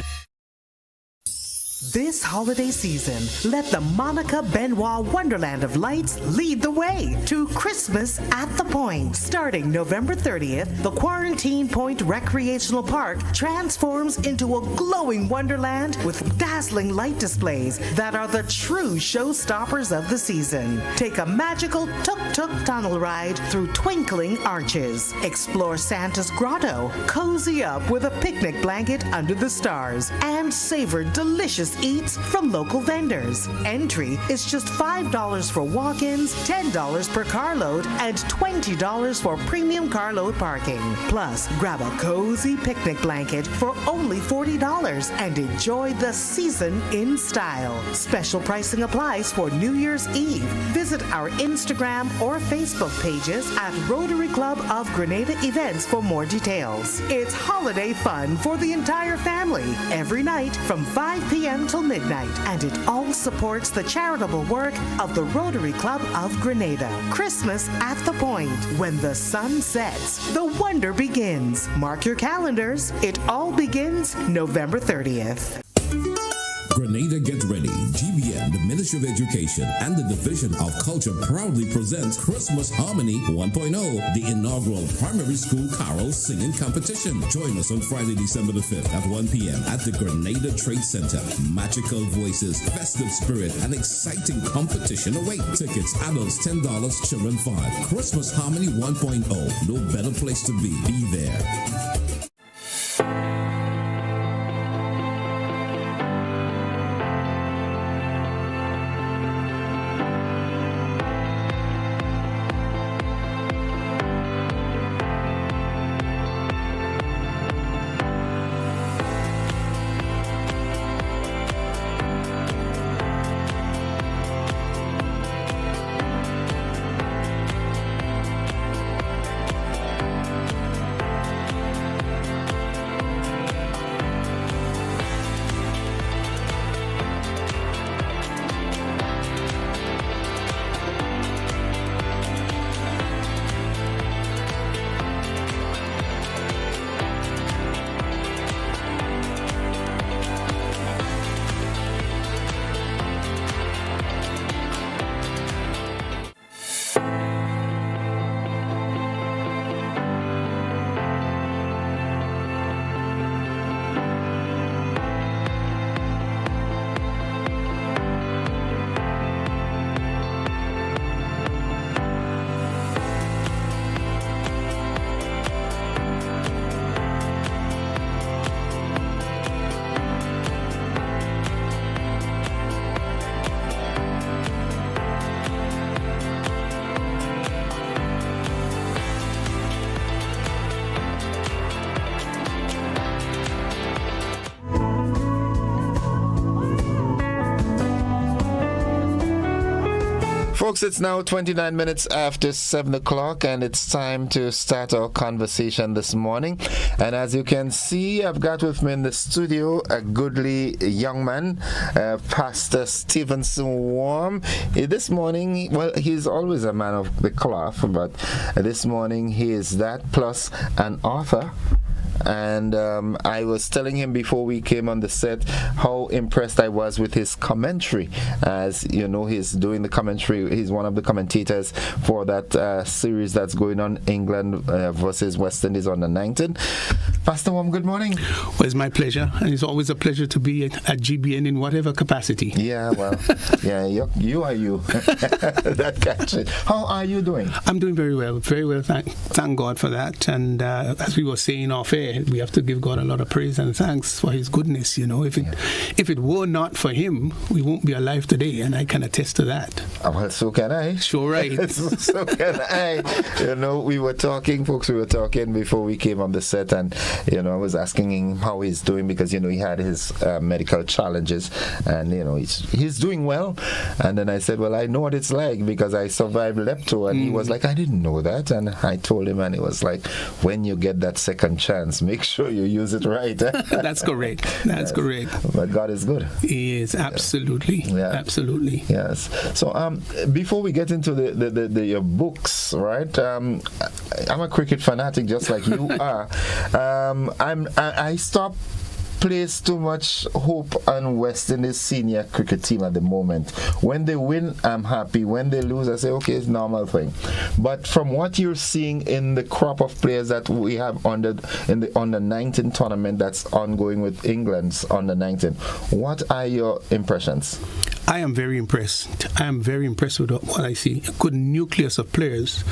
This holiday season, let the Monica Benoit Wonderland of Lights lead the way to Christmas at the Point. Starting November 30th, the Quarantine Point Recreational Park transforms into a glowing wonderland with dazzling light displays that are the true showstoppers of the season. Take a magical tuk-tuk tunnel ride through twinkling arches. Explore Santa's grotto, cozy up with a picnic blanket under the stars, and savor delicious eats from local vendors. Entry is just $5 for walk-ins, $10 per carload, and $20 for premium carload parking. Plus, grab a cozy picnic blanket for only $40 and enjoy the season in style. Special pricing applies for New Year's Eve. Visit our Instagram or Facebook pages at Rotary Club of Grenada Events for more details. It's holiday fun for the entire family every night from 5 p.m. till midnight, and it all supports the charitable work of the Rotary Club of Grenada. Christmas at the Point. When the sun sets, the wonder begins. Mark your calendars. It all begins November 30th. Grenada Get Ready, GBN, the Ministry of Education, and the Division of Culture proudly presents Christmas Harmony 1.0, the inaugural primary school carol singing competition. Join us on Friday, December the 5th at 1 p.m. at the Grenada Trade Center. Magical voices, festive spirit, and exciting competition await. Tickets, adults $10, children $5. Christmas Harmony 1.0, no better place to be. Be there. Folks, it's now 29 minutes after 7 o'clock, and it's time to start our conversation this morning. And as you can see, I've got with me in the studio a goodly young man, Pastor Stevenson Warm. This morning, well, he's always a man of the cloth, but this morning he is that plus an author. And I was telling him before we came on the set how impressed I was with his commentary. As you know, he's doing the commentary. He's one of the commentators for that series that's going on, England versus West Indies on the 19th. Pastor Wom, good morning. Well, it's my pleasure, and it's always a pleasure to be at GBN in whatever capacity. Yeah, well, yeah, you are you. That catches. How are you doing? I'm doing very well. Very well. Thank God for that. And as we were saying off air, we have to give God a lot of praise and thanks for His goodness. You know, if it were not for Him, we won't be alive today, and I can attest to that. Well, so can I. Sure, right. So can I. You know, we were talking before we came on the set, and you know, I was asking him how he's doing because you know he had his medical challenges, and you know he's doing well. And then I said, well, I know what it's like because I survived lepto, and he was like, I didn't know that, and I told him, and he was like, when you get that second chance, make sure you use it right. That's correct. That's correct. But God is good. He is, absolutely. Yeah. Absolutely. Yes. So before we get into your books, right? I'm a cricket fanatic just like you are. I stopped place too much hope on West Indies senior cricket team at the moment. When they win, I'm happy. When they lose, I say, okay, it's a normal thing. But from what you're seeing in the crop of players that we have in the under 19 tournament that's ongoing with England's under 19, what are your impressions? I am very impressed. I am very impressed with what I see. A good nucleus of players,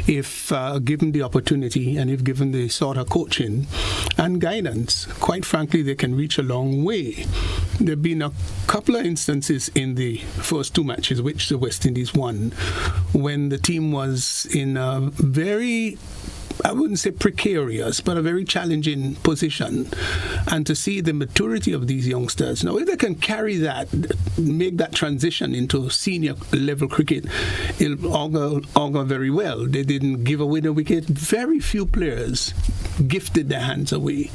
if given the opportunity and if given the sort of coaching and guidance, quite frankly, they can reach a long way. There have been a couple of instances in the first two matches, which the West Indies won, when the team was in a very, I wouldn't say precarious, but a very challenging position. And to see the maturity of these youngsters, now if they can carry that, make that transition into senior level cricket, it'll augur very well. They didn't give away the wicket. Very few players gifted their hands away.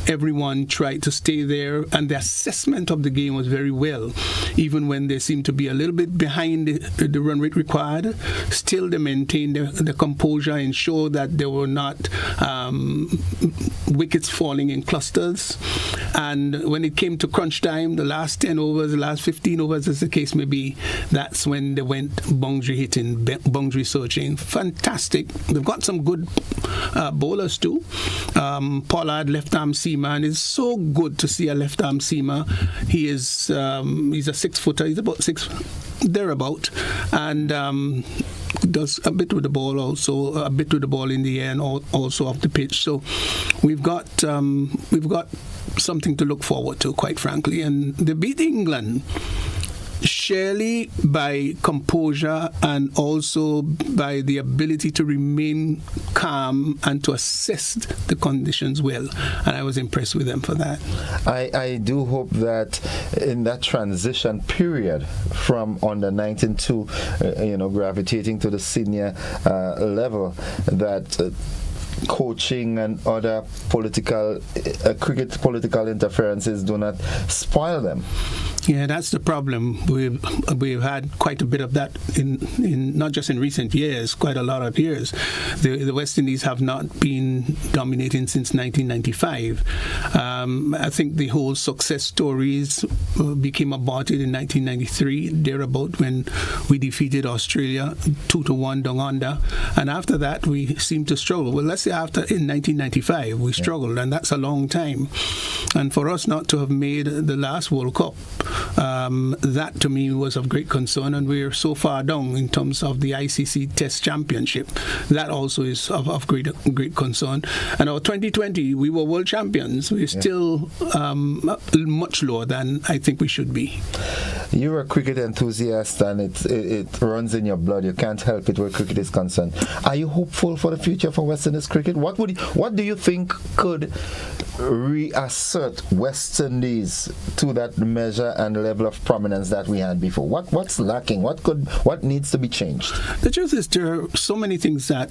Everyone tried to stay there, and the assessment of the game was very well. Even when they seemed to be a little bit behind the run rate required, still they maintained the composure, ensured that they were not wickets falling in clusters. And when it came to crunch time, the last 10 overs, the last 15 overs, as the case may be, that's when they went boundary hitting, boundary searching. Fantastic. They've got some good bowlers too. Pollard, left-arm seamer, and it's so good to see a left-arm seamer. He is he's a 6-footer. He's about 6 thereabout, and does a bit with the ball, also a bit with the ball in the air, and also off the pitch. So we've got something to look forward to, quite frankly. And they beat England surely by composure and also by the ability to remain calm and to assess the conditions well. And I was impressed with them for that. I do hope that in that transition period from under 19 to gravitating to the senior level, that coaching and other cricket political interferences do not spoil them. Yeah, that's the problem. We've had quite a bit of that in not just in recent years, quite a lot of years. The West Indies have not been dominating since 1995. I think the whole success stories became aborted in 1993, thereabout, when we defeated Australia 2-1 down under. And after that, we seemed to struggle. Well, let's say in 1995, we struggled, and that's a long time. And for us not to have made the last World Cup, that to me was of great concern, and we're so far down in terms of the ICC Test Championship. That also is of great concern. And our 2020, we were world champions. We're still much lower than I think we should be. You're a cricket enthusiast, and it runs in your blood. You can't help it where cricket is concerned. Are you hopeful for the future for West Indies cricket? What do you think could reassert West Indies to that measure and level of prominence that we had before? What's lacking? What needs to be changed? The truth is, there are so many things that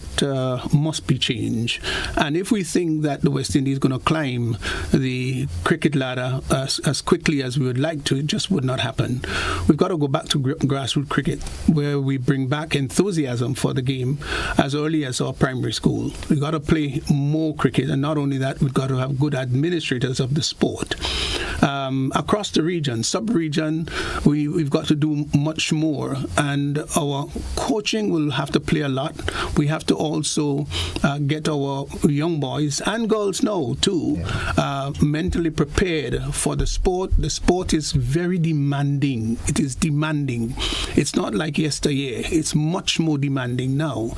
must be changed, and if we think that the West Indies is going to climb the cricket ladder as quickly as we would like to, it just would not happen. We've got to go back to grassroots cricket, where we bring back enthusiasm for the game as early as our primary school. We've got to play more cricket, and not only that, we've got to have good administrators of the sport. Across the region, sub-region, we've got to do much more, and our coaching will have to play a lot. We have to also get our young boys and girls now too mentally prepared for the sport. The sport is very demanding. It is demanding. It's not like yesteryear. It's much more demanding now,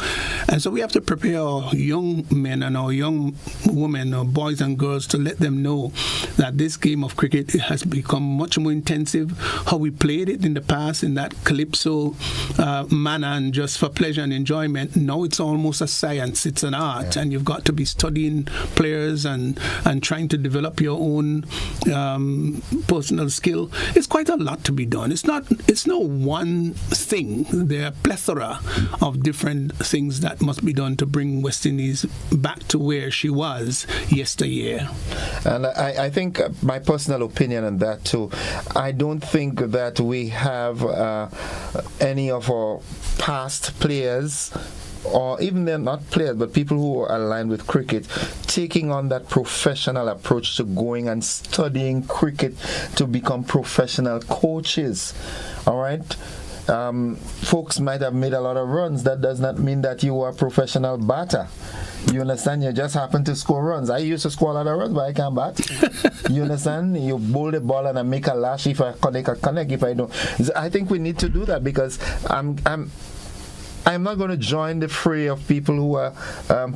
and so we have to prepare our young men and our young women, our boys and girls, to let them know that this game of cricket has become much more intensive. How we played it in the past in that calypso manner and just for pleasure and enjoyment, now it's almost a science. It's an art, and you've got to be studying players and trying to develop your own personal skill. It's quite a lot to be done. It's no one thing. There are a plethora of different things that must be done to bring West Indies back to where she was yesteryear. And I think my personal opinion on that too, I don't think that we have any of our past players, or even they're not players, but people who are aligned with cricket, taking on that professional approach to going and studying cricket to become professional coaches. All right? folks might have made a lot of runs. That does not mean that you are a professional batter. You understand? You just happen to score runs. I used to score a lot of runs, but I can't bat. You understand? You bowl the ball and I make a lash. If I connect. If I don't, I think we need to do that, because I'm not going to join the fray of people who are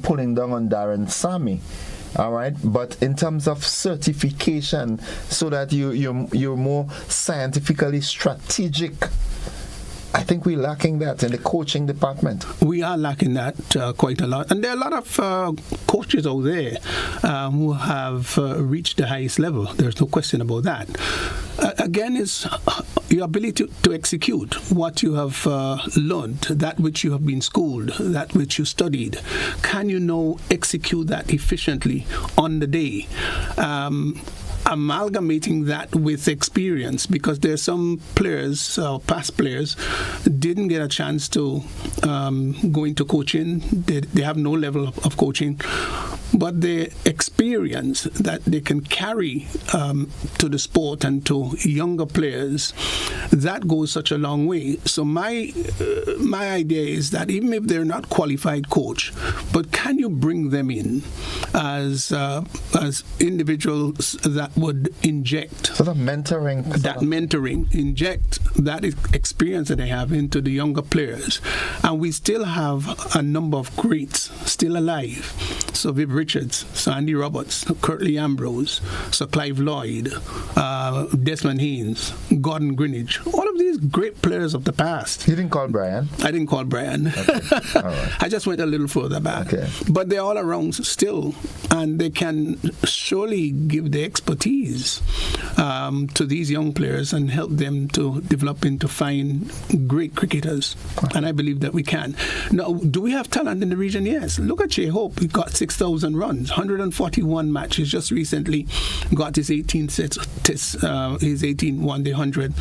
pulling down on Darren Sammy. All right, but in terms of certification, so that you're more scientifically strategic, I think we're lacking that in the coaching department. We are lacking that quite a lot. And there are a lot of coaches out there who have reached the highest level. There's no question about that. Again, it's your ability to execute what you have learned, that which you have been schooled, that which you studied. Can you now execute that efficiently on the day? Amalgamating that with experience, because there's some players, past players, didn't get a chance to go into coaching. They have no level of coaching, but the experience that they can carry to the sport and to younger players, that goes such a long way. So my idea is that even if they're not qualified coach, but can you bring them in as individuals that would inject sort of mentoring, inject that experience that they have into the younger players. And we still have a number of greats still alive. So Viv Richards, Sir Andy Roberts, Curtly Ambrose, Sir Clive Lloyd, Desmond Haynes, Gordon Greenidge, all of these great players of the past. You didn't call Brian? I didn't call Brian. Okay. All right. I just went a little further back. Okay. But they're all around still, and they can surely give the expertise to these young players and help them to develop into fine, great cricketers. And I believe that we can. Now, do we have talent in the region? Yes. Look at Shea Hope. He got 6,000 runs, 141 matches. Just recently got his 18th his 18 one-day 100,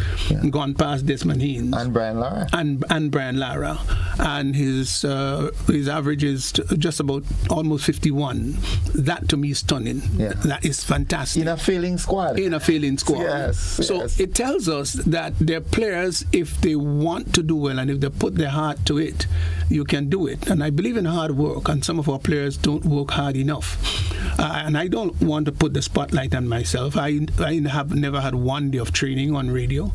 gone past Desmond Haynes. And Brian Lara. And Brian Lara. And his average is just about almost 51. That to me is stunning. Yeah. That is fantastic. In a failing squad. Yes. So it tells us that their players, if they want to do well and if they put their heart to it, you can do it. And I believe in hard work, and some of our players don't work hard enough. And I don't want to put the spotlight on myself. I have never had one day of training on radio,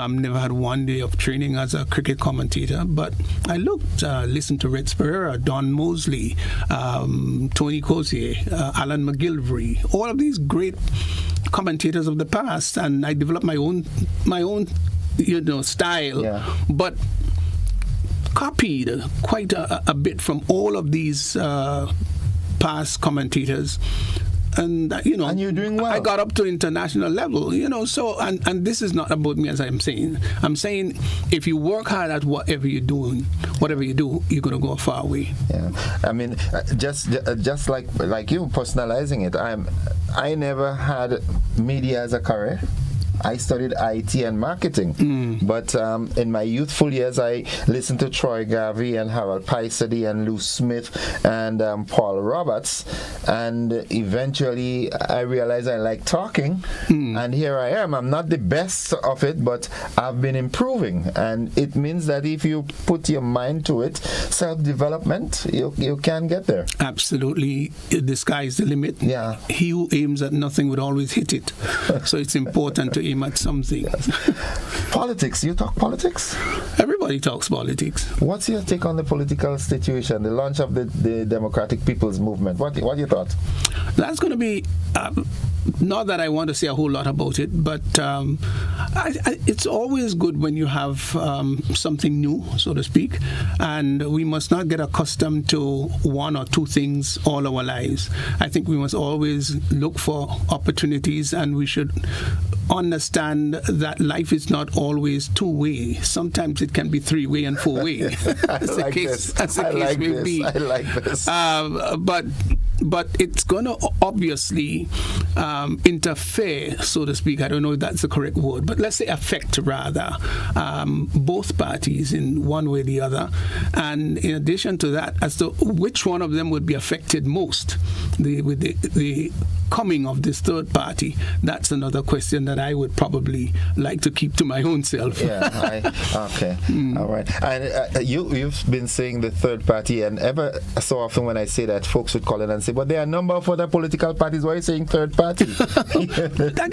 never had one day of training as a cricket commentator, but I listened to Red Pereira, Don Mosley, Tony Cozier, Alan McGilvery, all of these great commentators of the past, and I developed my own style, but copied quite a bit from all of these past commentators. And and you're doing well. I got up to international level, so and this is not about me, as I'm saying if you work hard at whatever you do, you're going to go a far way. Yeah, I mean, just like you personalizing it, I never had media as a career. I studied IT and marketing, but in my youthful years, I listened to Troy Garvey and Harold Pysady and Lou Smith and Paul Roberts, and eventually I realized I like talking, and here I am. I'm not the best of it, but I've been improving, and it means that if you put your mind to it, self-development, you can get there. Absolutely. The sky is the limit. Yeah. He who aims at nothing would always hit it. So it's important to aim at something. Politics. You talk politics? Everybody talks politics. What's your take on the political situation, the launch of the Democratic People's Movement? What you thought? That's going to be... not that I want to say a whole lot about it, but it's always good when you have something new, so to speak, and we must not get accustomed to one or two things all our lives. I think we must always look for opportunities, and we should understand that life is not always two-way. Sometimes it can be three-way and four-way. As the case may be. I like this. But but it's going to obviously interfere, so to speak. I don't know if that's the correct word, but let's say affect rather both parties in one way or the other. And in addition to that, as to which one of them would be affected most with the coming of this third party, that's another question that I would probably like to keep to my own self. Okay. All right. And you've been saying the third party, and ever so often when I say that, folks would call in and say, but there are a number of other political parties. Why are you saying third party? I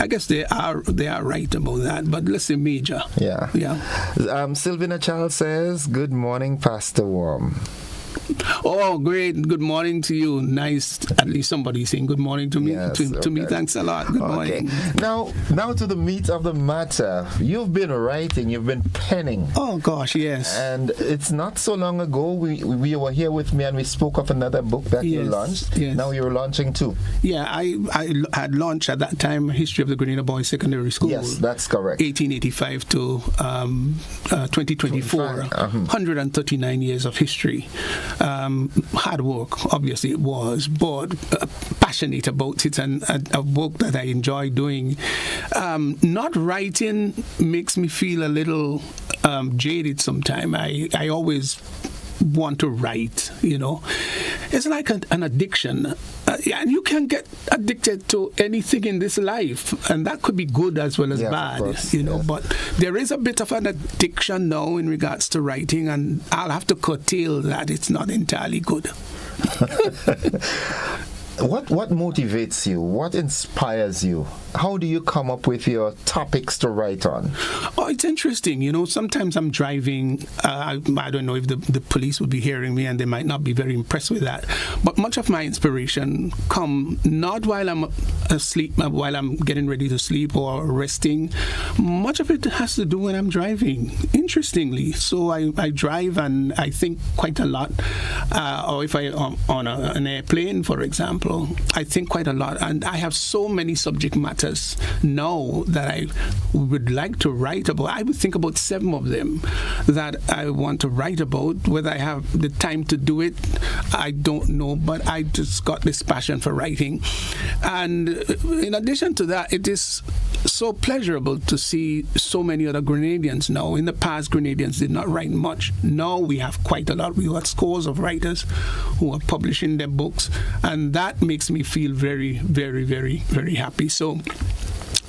guess they are right about that, but let's say major. Yeah. Sylvina Charles says, good morning, Pastor Warm. Oh, great. Good morning to you. Nice. At least somebody saying good morning to me. Yes, to me, thanks a lot. Good morning. Now to the meat of the matter. You've been writing, you've been penning. Oh, gosh, yes. And it's not so long ago we were here with me and we spoke of another book that you launched. Yes. Now you're launching two. Yeah, I had launched at that time History of the Grenada Boys Secondary School. Yes, that's correct. 1885 to 2024. 139 years of history. Hard work, obviously it was, but passionate about it, and a work that I enjoy doing. Not writing makes me feel a little jaded sometimes. I always want to write, It's like an addiction. And you can get addicted to anything in this life, and that could be good as well as bad, But there is a bit of an addiction now in regards to writing, and I'll have to curtail that. It's not entirely good. What motivates you? What inspires you? How do you come up with your topics to write on? Oh, it's interesting. Sometimes I'm driving. I don't know if the police would be hearing me, and they might not be very impressed with that. But much of my inspiration come not while I'm asleep, while I'm getting ready to sleep or resting. Much of it has to do when I'm driving, interestingly. So I drive and I think quite a lot. Or if I'm on an airplane, for example, I think quite a lot. And I have so many subject matters now that I would like to write about. I would think about 7 of them that I want to write about. Whether I have the time to do it, I don't know, but I just got this passion for writing. And in addition to that, it is so pleasurable to see so many other Grenadians now. In the past, Grenadians did not write much. Now we have quite a lot. We got scores of writers who are publishing their books, and that makes me feel very, very, very, very happy. So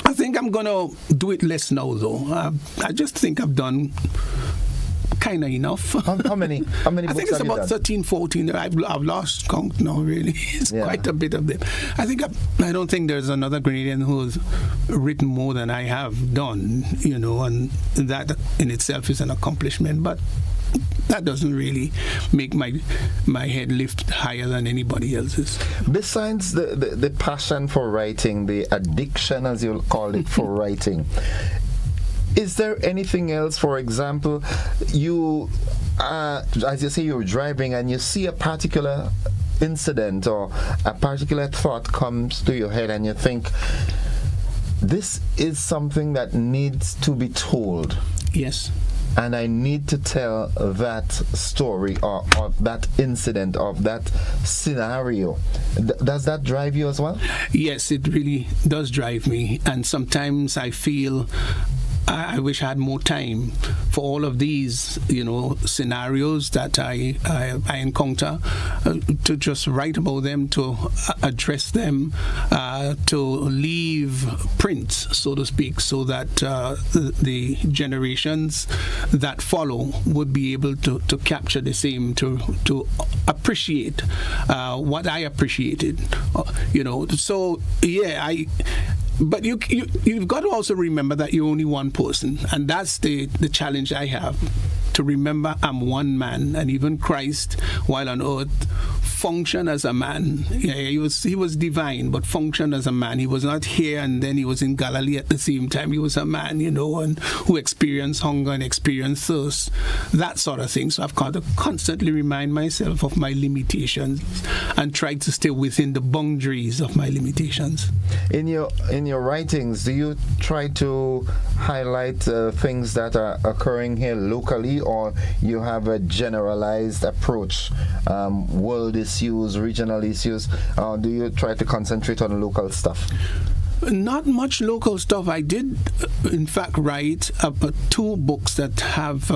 I think I'm going to do it less now, though. I just think I've done kind of enough. How many books I think it's about 13, 14. I've lost count now, really. It's quite a bit of them. I don't think there's another Grenadian who's written more than I have done, and that in itself is an accomplishment. But that doesn't really make my head lift higher than anybody else's. Besides the passion for writing, the addiction, as you call it, for writing, is there anything else? For example, you, as you say, you're driving and you see a particular incident or a particular thought comes to your head and you think, this is something that needs to be told. Yes. And I need to tell that story or that incident, of that scenario. Does that drive you as well? Yes, it really does drive me. And sometimes I feel I wish I had more time for all of these, scenarios that I encounter, to just write about them, to address them, to leave prints, so to speak, so that the generations that follow would be able to capture the same, to appreciate what I appreciated, So but you've got to also remember that you're only one person, and that's the challenge I have, to remember I'm one man, and even Christ, while on earth, functioned as a man. Yeah, he was divine, but functioned as a man. He was not here and then he was in Galilee at the same time. He was a man, and who experienced hunger and experienced thirst, that sort of thing. So I've got to constantly remind myself of my limitations and try to stay within the boundaries of my limitations. In your writings, do you try to highlight things that are occurring here locally, or you have a generalized approach, world is issues, regional issues? Do you try to concentrate on local stuff? Not much local stuff. I did, in fact, write 2 books that have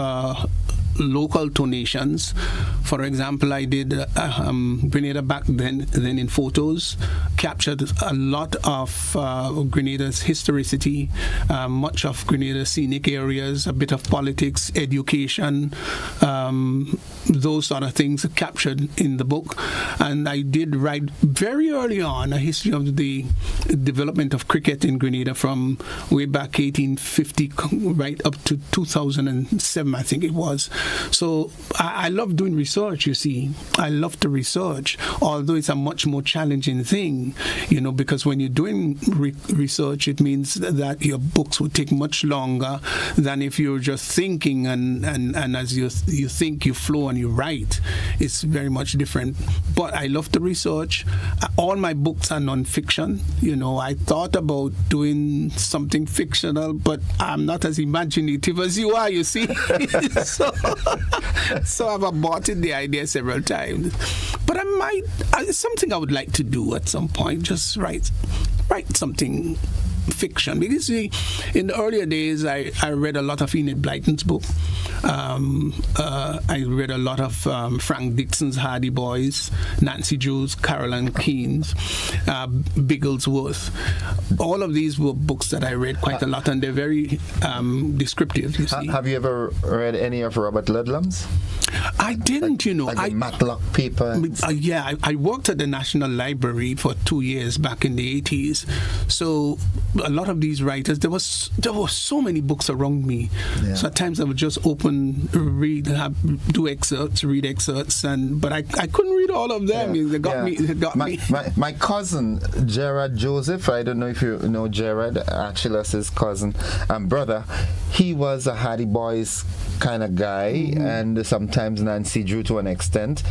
local donations. For example, I did Grenada Back Then in Photos, captured a lot of Grenada's historicity, much of Grenada's scenic areas, a bit of politics, education, those sort of things captured in the book. And I did write very early on a history of the development of cricket in Grenada from way back 1850 right up to 2007, I think it was. So I love doing research, you see. I love to research, although it's a much more challenging thing, because when you're doing research, it means that your books will take much longer than if you're just thinking and as you think, you flow and you write. It's very much different. But I love the research. All my books are non-fiction. I thought about doing something fictional, but I'm not as imaginative as you are, you see. So I've aborted the idea several times. But it's something I would like to do at some point, just write something fiction. Because in the earlier days, I read a lot of Enid Blyton's book. I read a lot of Frank Dixon's Hardy Boys, Nancy Drew's Caroline Keene's, Bigglesworth. All of these were books that I read quite a lot, and they're very descriptive, you see. Have you ever read any of Robert Ludlum's? I didn't, Like the Matlock paper? Yeah, I worked at the National Library for 2 years back in the 80s. So a lot of these writers, there were so many books around me. Yeah. So at times I would just open, read, read excerpts, but I couldn't read all of them. Yeah. They got me. My cousin, Gerard Joseph, I don't know if you know Gerard, Achilles' cousin and brother, he was a Hardy Boys kind of guy, and sometimes Nancy Drew to an extent.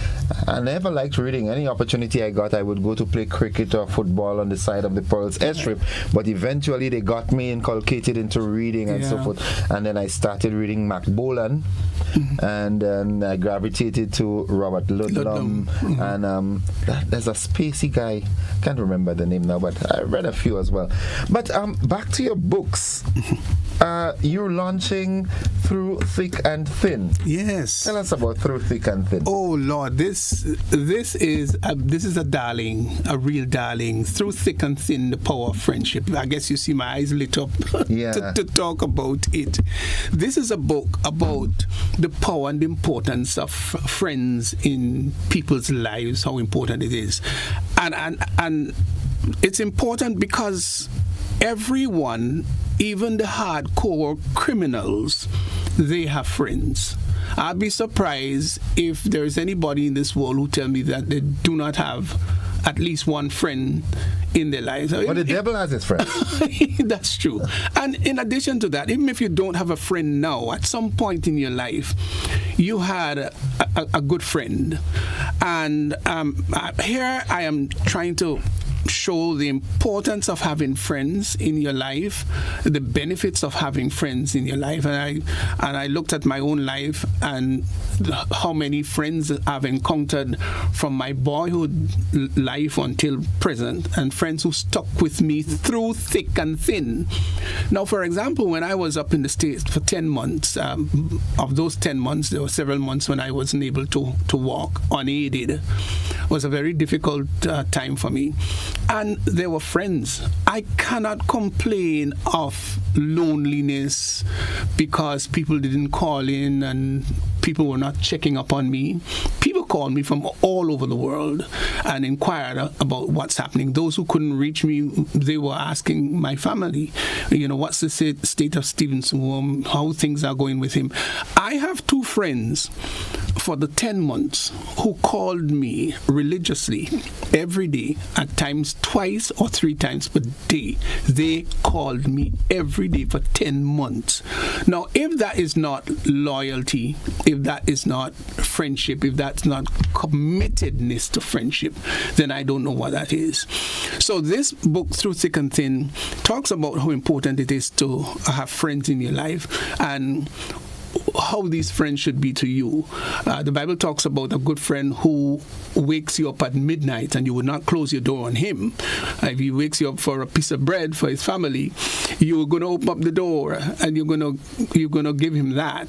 I never liked reading. Any opportunity I got, I would go to play cricket or football on the side of the Pearls Airstrip, but eventually they got me inculcated into reading and so forth, and then I started reading Mac Bolan, and then I gravitated to Robert Ludlum, and there's a spacey guy, can't remember the name now, but I read a few as well. But back to your books. You're launching Through Thick and Thin. Yes. Tell us about Through Thick and Thin. Oh Lord, this is a darling, a real darling. Through Thick and Thin, the power of friendship. I guess you see my eyes lit up to talk about it. This is a book about the power and the importance of friends in people's lives, how important it is, and it's important because everyone, even the hardcore criminals, they have friends. I'd be surprised if there's anybody in this world who tell me that they do not have at least one friend in their lives. But the devil has his friends. That's true. And in addition to that, even if you don't have a friend now, at some point in your life, you had a good friend. And here I am trying to show the importance of having friends in your life, the benefits of having friends in your life, and I looked at my own life and how many friends I've encountered from my boyhood life until present, and friends who stuck with me through thick and thin. Now, for example, when I was up in the States for 10 months, of those 10 months, there were several months when I wasn't able to walk unaided. It was a very difficult time for me. And there were friends. I cannot complain of loneliness because people didn't call in and people were not checking up on me. People called me from all over the world and inquired about what's happening. Those who couldn't reach me, they were asking my family, what's the state of Stevenson, how things are going with him. I have 2 friends for the 10 months who called me religiously every day, at times twice or 3 times per day. They called me every day for 10 months. Now, if that is not loyalty, if that is not friendship, if that's not committedness to friendship, then I don't know what that is. So this book, Through Thick and Thin, talks about how important it is to have friends in your life and how these friends should be to you. The Bible talks about a good friend who wakes you up at midnight and you would not close your door on him. If he wakes you up for a piece of bread for his family, you're going to open up the door and you're going to give him that.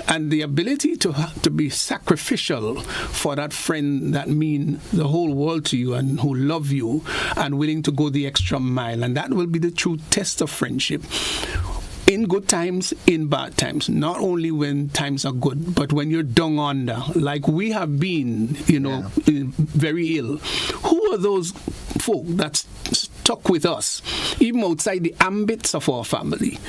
And the ability to be sacrificial for that friend that mean the whole world to you and who love you and willing to go the extra mile, and that will be the true test of friendship. In good times, in bad times, not only when times are good, but when you're down under, like we have been, very ill. Who are those folk that stuck with us, even outside the ambits of our family?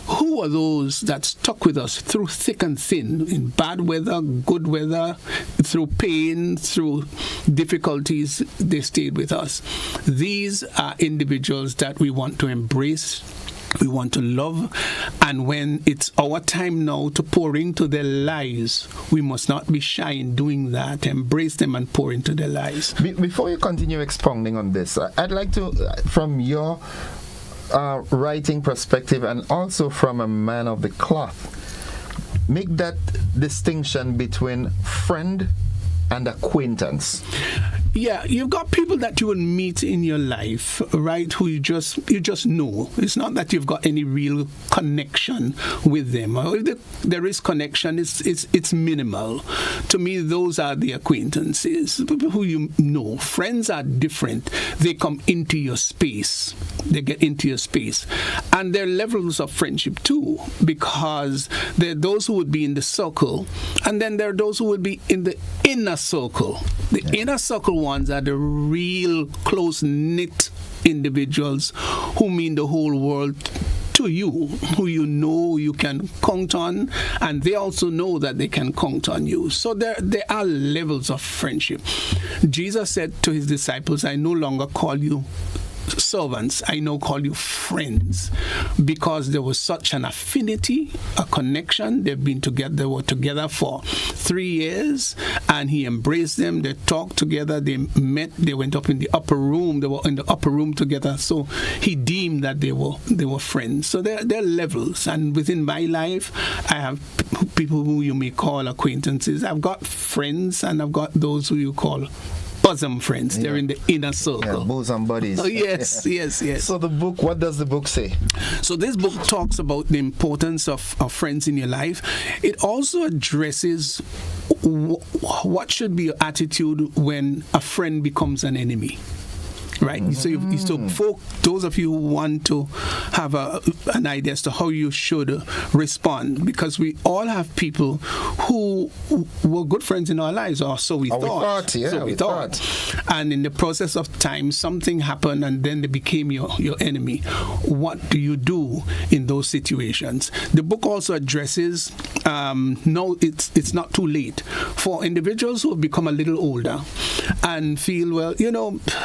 Who are those that stuck with us through thick and thin, in bad weather, good weather, through pain, through difficulties, they stayed with us? These are individuals that we want to embrace, we want to love, and when it's our time now to pour into their lives, we must not be shy in doing that. Embrace them and pour into their lives. Before you continue expounding on this, I'd like to, from your writing perspective and also from a man of the cloth, make that distinction between friend and acquaintance. Yeah, you've got people that you will meet in your life, right, who you just know. It's not that you've got any real connection with them. Or if there is connection, it's minimal. To me, those are the acquaintances, people who you know. Friends are different. They come into your space. They get into your space. And there are levels of friendship too, because there are those who would be in the circle, and then there are those who would be in the inner circle. The inner circle ones are the real close-knit individuals who mean the whole world to you, who you know you can count on, and they also know that they can count on you. So there are levels of friendship. Jesus said to his disciples, I no longer call you servants, I now call you friends, because there was such an affinity, a connection. They were together for 3 years, and he embraced them. They talked together, they met, they went up in the upper room, they were in the upper room together. So he deemed that they were friends. So there are levels, and within my life I have people who you may call acquaintances. I've got friends, and I've got those who you call bosom friends. They're in the inner circle. Yeah, bosom buddies. Oh, yes. So the book, what does the book say? So this book talks about the importance of friends in your life. It also addresses what should be your attitude when a friend becomes an enemy. Right, mm-hmm. So for those of you who want to have an idea as to how you should respond, because we all have people who were good friends in our lives, or so we thought. We thought. And in the process of time, something happened, and then they became your enemy. What do you do in those situations? The book also addresses, no, it's not too late for individuals who have become a little older and feel, well,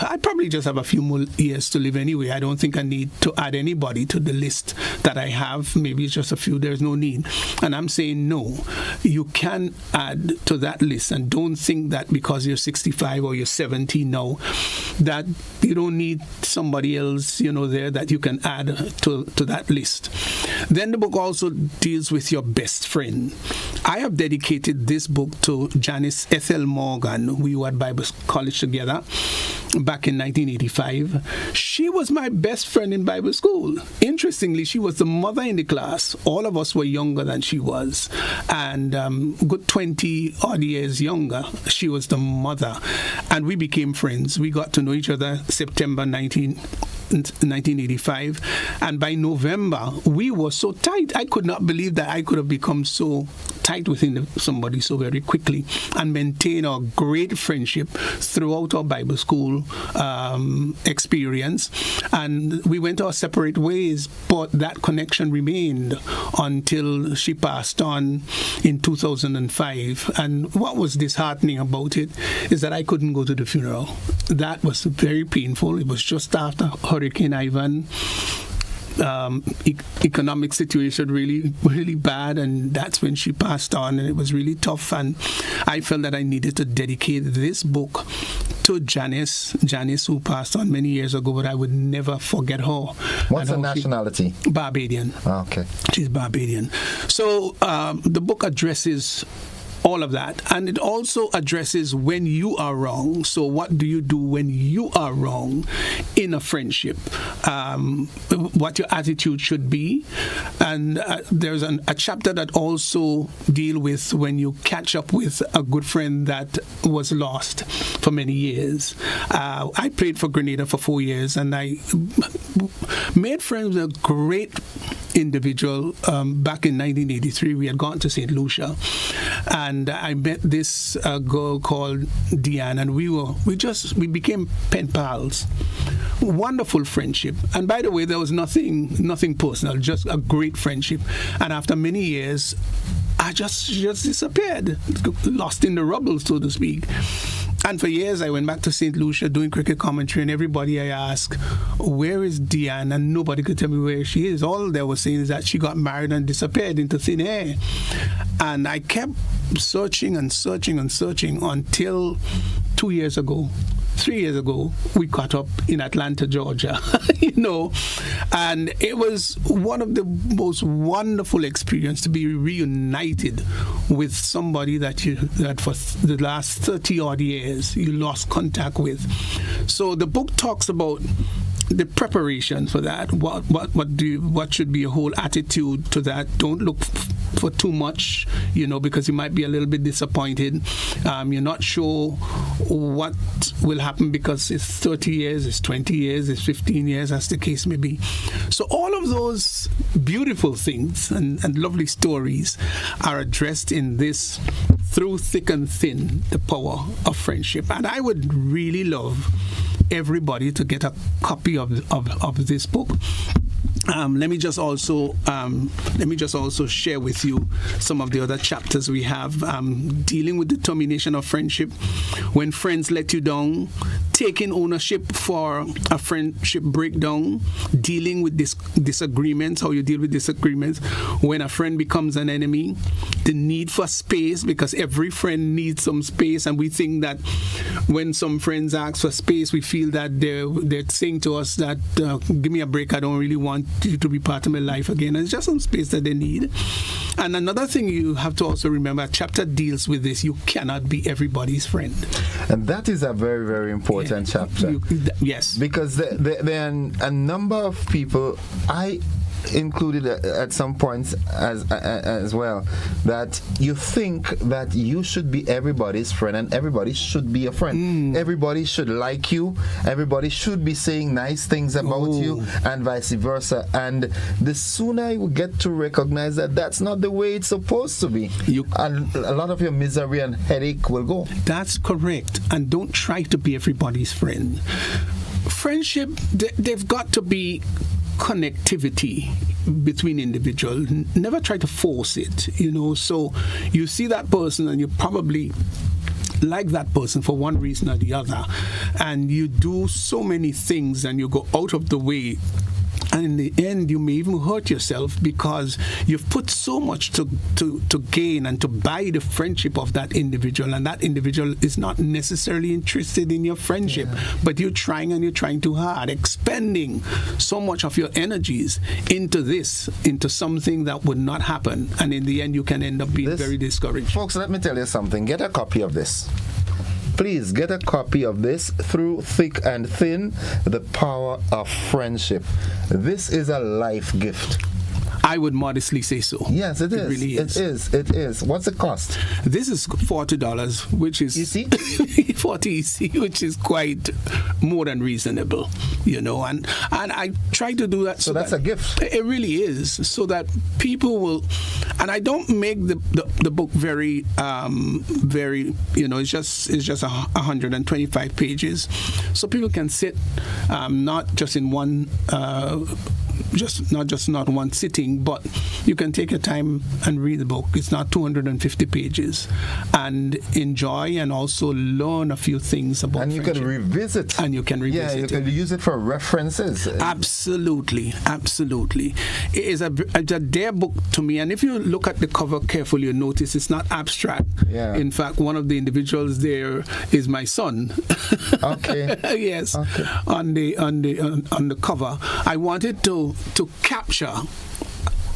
I probably just have a few more years to live anyway. I don't think I need to add anybody to the list that I have. Maybe it's just a few. There's no need. And I'm saying no. You can add to that list, and don't think that because you're 65 or you're 70 now that you don't need somebody else, there that you can add to that list. Then the book also deals with your best friend. I have dedicated this book to Janice Ethel Morgan. We were at Bible College together back in 1985. She was my best friend in Bible school. Interestingly, she was the mother in the class. All of us were younger than she was, and good 20 odd years younger. She was the mother, and we became friends. We got to know each other September 1985, and by November we were so tight. I could not believe that I could have become so tight with somebody so very quickly and maintain a great friendship throughout our Bible school experience. And we went our separate ways, but that connection remained until she passed on in 2005. And what was disheartening about it is that I couldn't go to the funeral. That was very painful. It was just after Hurricane Ivan. economic situation really, really bad, and that's when she passed on, and it was really tough. And I felt that I needed to dedicate this book to Janice, who passed on many years ago, but I would never forget her. What's her nationality? Barbadian. Oh, okay. She's Barbadian. So the book addresses all of that, and it also addresses when you are wrong. So what do you do when you are wrong in a friendship? What your attitude should be. And there's a chapter that also deal with when you catch up with a good friend that was lost for many years. I played for Grenada for 4 years, and I made friends with a great individual back in 1983. We had gone to St. Lucia, and I met this girl called Deanne, and we became pen pals. Wonderful friendship. And by the way, there was nothing personal, just a great friendship. And after many years, I just disappeared, lost in the rubble, so to speak. And for years, I went back to St. Lucia doing cricket commentary, and everybody I asked, where is Deanne? And nobody could tell me where she is. All they were saying is that she got married and disappeared into thin air. And I kept searching and searching and searching until 3 years ago, we caught up in Atlanta, Georgia, and it was one of the most wonderful experiences to be reunited with somebody that for the last 30 odd years you lost contact with. So the book talks about the preparation for that. What should be your whole attitude to that? Don't look for too much, because you might be a little bit disappointed. You're not sure what will happen because it's 30 years, it's 20 years, it's 15 years, as the case may be. So all of those beautiful things and lovely stories are addressed in this Through Thick and Thin, the Power of Friendship. And I would really love everybody to get a copy of this book. Let me just also share with you some of the other chapters we have. Dealing with the termination of friendship, when friends let you down, taking ownership for a friendship breakdown, dealing with disagreements, how you deal with disagreements, when a friend becomes an enemy, the need for space, because every friend needs some space, and we think that when some friends ask for space, we feel that they're saying to us that give me a break, I don't really want you to be part of my life again. And it's just some space that they need. And another thing you have to also remember, a chapter deals with this: you cannot be everybody's friend. And that is a very, very important chapter. Yes. Because there are a number of people, I included at some points as well, that you think that you should be everybody's friend and everybody should be a friend. Everybody should like you, everybody should be saying nice things about you, and vice versa. And the sooner you get to recognize that that's not the way it's supposed to be, a lot of your misery and headache will go. That's correct. And don't try to be everybody's friend. Friendship, they've got to be connectivity between individuals. Never try to force it, so you see that person and you probably like that person for one reason or the other, and you do so many things and you go out of the way, and in the end you may even hurt yourself because you've put so much to gain and to buy the friendship of that individual, and that individual is not necessarily interested in your friendship, but you're trying too hard, expending so much of your energies into something that would not happen, and in the end you can end up being very discouraged. Folks, let me tell you something. Get a copy of this. Please get a copy of this, Through Thick and Thin, The Power of Friendship. This is a life gift. I would modestly say so. Yes, it is. It really is. It is. What's the cost? This is $40, which is $40, which is quite more than reasonable, and I try to do that. So that's a gift. It really is, so that people will. And I don't make the book very, it's just 125 pages, so people can sit, not just in one not one sitting, but you can take your time and read the book. It's not 250 pages, and enjoy and also learn a few things about. And you friendship. can revisit. And you can revisit. Yeah, you can use it for references. Absolutely. It is a dear book to me, and if you look at the cover carefully, you notice it's not abstract. Yeah. In fact, one of the individuals there is my son. Okay. Yes. Okay. On the cover, I wanted to capture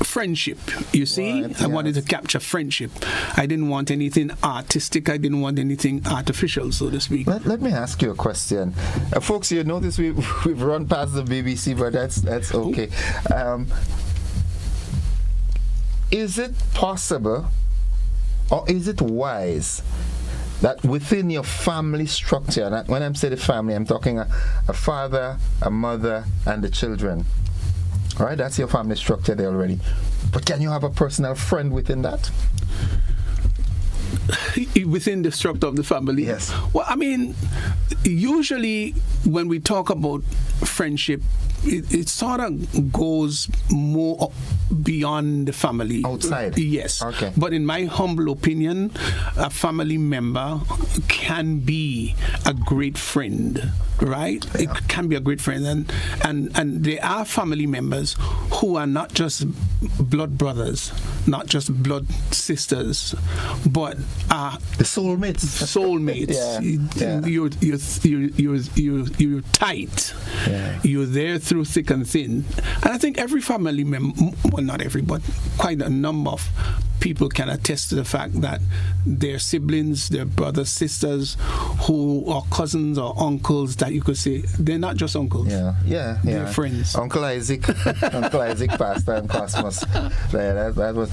friendship. You see, right, I wanted to capture friendship. I didn't want anything artistic. I didn't want anything artificial, so to speak. Let me ask you a question, folks. You notice we've run past the BBC, but that's okay. Is it possible, or is it wise, that within your family structure, and when I'm saying the family, I'm talking a father, a mother, and the children. All right, that's your family structure there already. But can you have a personal friend within that? Within the structure of the family? Yes. Well, I mean, usually when we talk about friendship, it sort of goes more beyond the family. Outside? Yes. Okay. But in my humble opinion, a family member can be a great friend, right? Yeah. It can be a great friend. And there are family members who are not just blood brothers, not just blood sisters, but the soulmates. Soulmates. Yeah. You're tight. Yeah. You're there through thick and thin. And I think every family member, well, not every, but quite a number of people can attest to the fact that their siblings, their brothers, sisters, who are cousins or uncles, that you could say they're not just uncles. Yeah. They're friends. Uncle Isaac, Pastor and Cosmos. That was,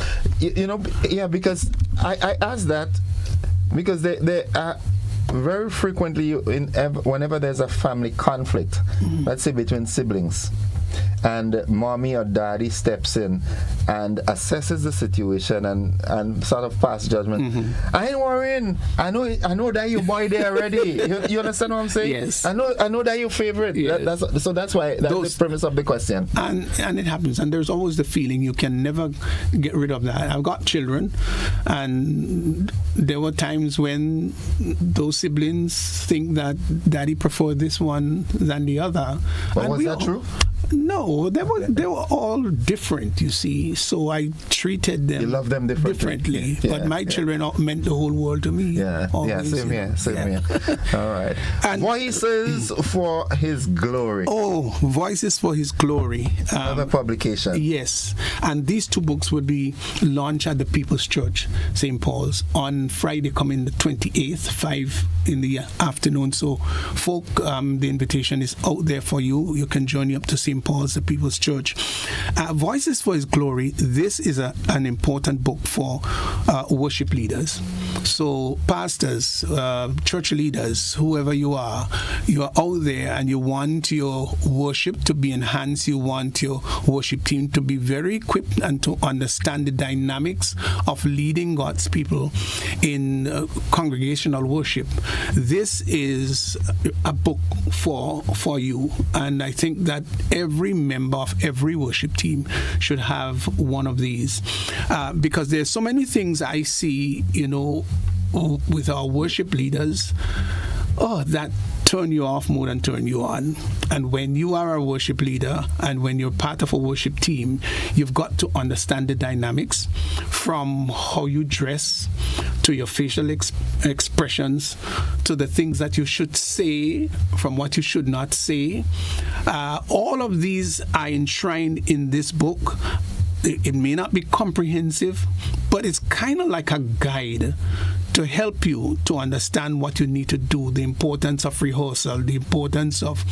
because I asked that because they are very frequently whenever there's a family conflict, let's say between siblings, and mommy or daddy steps in and assesses the situation and sort of pass judgment. I ain't worrying. I know that you boy there already. You understand what I'm saying? Yes. I know that your favorite. Yes. That's why that's the premise of the question. And it happens. And there's always the feeling you can never get rid of that. I've got children, and there were times when those siblings think that daddy preferred this one than the other. But was that true? No, they were all different, you see. So I treated them. You love them differently. But my children meant the whole world to me. Yeah, same here. All right. And Voices for His Glory. Oh, Voices for His Glory. Another publication. Yes. And these two books would be launched at the People's Church, St. Paul's, on Friday coming the 28th, 5 in the afternoon. So, folk, the invitation is out there for you. You can journey up to St. Paul's, the People's Church. Voices for His Glory. This is an important book for worship leaders. So pastors, church leaders, whoever you are out there and you want your worship to be enhanced. You want your worship team to be very equipped and to understand the dynamics of leading God's people in congregational worship. This is a book for you, and I think that every member of every worship team should have one of these, because there's so many things I see, with our worship leaders, that turn you off more than turn you on. And when you are a worship leader and when you're part of a worship team, you've got to understand the dynamics, from how you dress to your facial expressions to the things that you should say from what you should not say. All of these are enshrined in this book. It may not be comprehensive, but it's kind of like a guide to help you to understand what you need to do, the importance of rehearsal, the importance of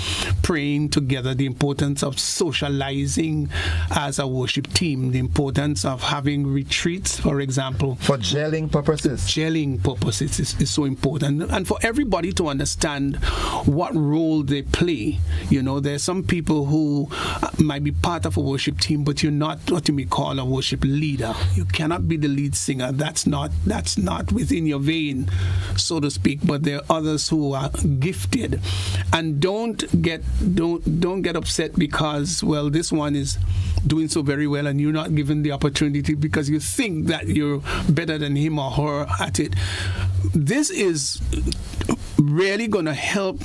praying together, the importance of socializing as a worship team, the importance of having retreats, for example. For gelling purposes. Gelling purposes is so important. And for everybody to understand what role they play. There's some people who might be part of a worship team, but you're not what you may call a worship leader. You cannot be the lead singer. That's not within your vein, so to speak, but there are others who are gifted. And don't get upset because, well, this one is doing so very well and you're not given the opportunity because you think that you're better than him or her at it. This is really going to help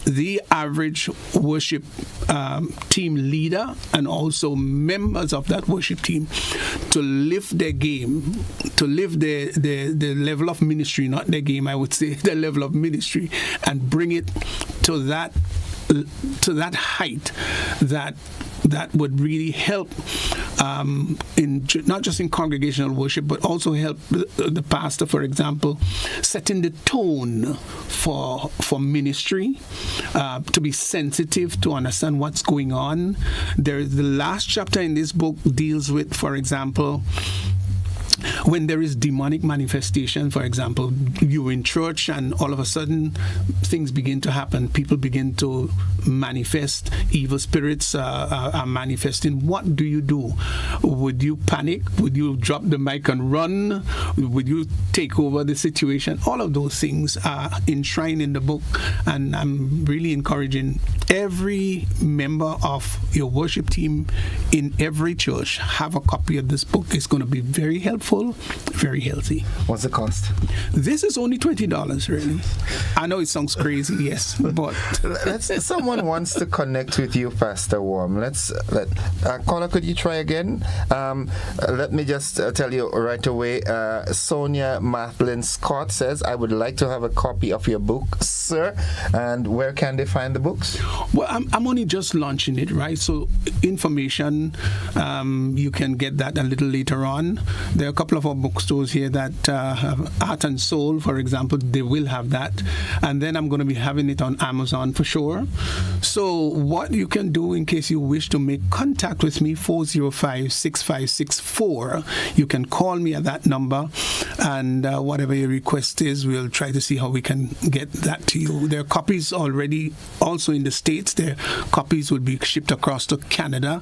the average worship team leader and also members of that worship team to lift their game, to lift the level of ministry, not their game, I would say, the level of ministry, and bring it to that height that would really help in not just in congregational worship, but also help the pastor, for example, setting the tone for ministry, to be sensitive, to understand what's going on. The last chapter in this book deals with, for example, when there is demonic manifestation. For example, you're in church and all of a sudden things begin to happen. People begin to manifest. Evil spirits are manifesting. What do you do? Would you panic? Would you drop the mic and run? Would you take over the situation? All of those things are enshrined in the book, and I'm really encouraging every member of your worship team in every church have a copy of this book. It's going to be very helpful, very healthy. What's the cost? This is only $20, really. I know it sounds crazy, yes, but someone wants to connect with you, Pastor Warm. Caller, could you try again? Let me just tell you right away. Sonia Mathlin Scott says, I would like to have a copy of your book, sir. And where can they find the books? Well, I'm only just launching it, right? So information, you can get that a little later on. There are a couple of our bookstores here that have Art and Soul, for example. They will have that. And then I'm going to be having it on Amazon for sure. So what you can do in case you wish to make contact with me, 405-6564. You can call me at that number, and whatever your request is, we'll try to see how we can get that to you. There are copies already also in the States. Their copies will be shipped across to Canada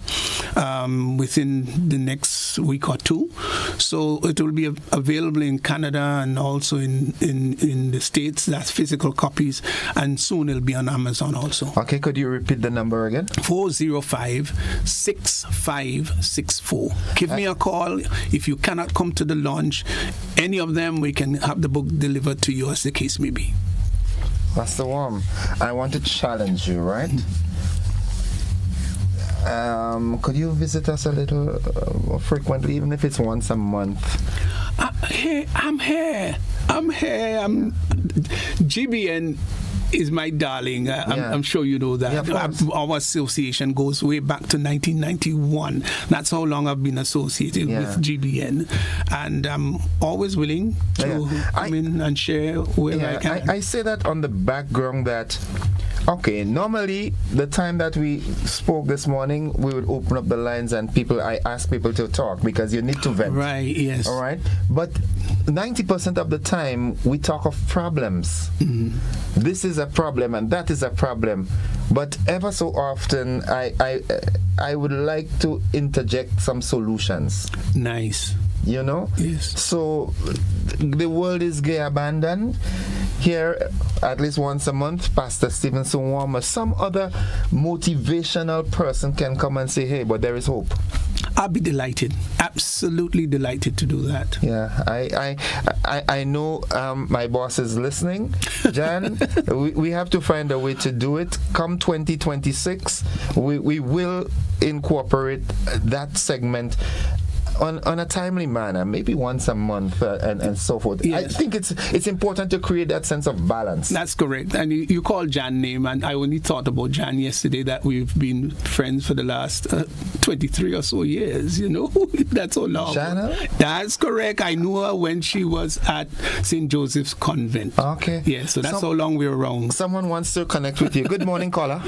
within the next week or two. So it will be available in Canada and also in the States. That's physical copies, and soon it'll be on Amazon also. Okay, could you repeat the number again? 405-6564. Give me a call. If you cannot come to the launch, any of them, we can have the book delivered to you as the case may be. Pastor Warm, I want to challenge you, right? Could you visit us a little more frequently, even if it's once a month? I'm here. GBN is my darling. I'm sure you know that. Yeah, our association goes way back to 1991. That's how long I've been associated with GBN. And I'm always willing to come in and share where I can. I say that on the background that, okay, normally the time that we spoke this morning, we would open up the lines and I ask people to talk because you need to vent. Right, yes. All right? But 90% of the time, we talk of problems. Mm-hmm. This is a problem and that is a problem. But ever so often, I would like to interject some solutions. Nice. You know? Yes. So the world is gay abandoned. Here, at least once a month, Pastor Stevenson Warm or some other motivational person can come and say, hey, but there is hope. I'll be delighted, absolutely delighted to do that. Yeah, I know my boss is listening. Jan, we have to find a way to do it. Come 2026, we will incorporate that segment on a timely manner, maybe once a month and so forth. Yes. I think it's important to create that sense of balance. That's correct. And you called Jan name, and I only thought about Jan yesterday, that we've been friends for the last 23 or so years, you know. That's so long. Jana? That's correct. I knew her when she was at St. Joseph's Convent. Okay. Yeah, so that's how long we were around. Someone wants to connect with you. Good morning, caller.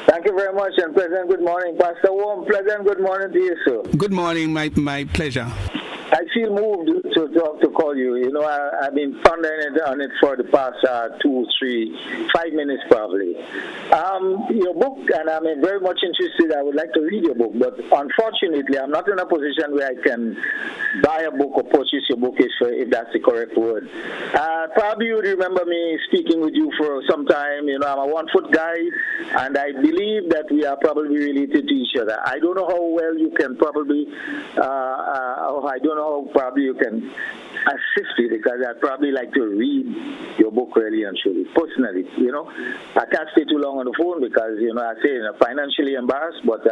Thank you very much, and pleasant good morning. Pastor Warm, pleasant good morning to you, sir. Good morning, my pleasure. I feel moved to call you. You know, I've been pondering on it for the past 2, 3, 5 minutes probably. Your book, and I'm very much interested. I would like to read your book, but unfortunately, I'm not in a position where I can buy a book or purchase your book, if that's the correct word. Probably you would remember me speaking with you for some time. You know, I'm a 1-foot guy, and I believe that we are probably related to each other. I don't know how well you can probably, I don't know how probably you can assist me, because I'd probably like to read your book really and truly, personally. You know, I can't stay too long on the phone because, you know, I say financially embarrassed, but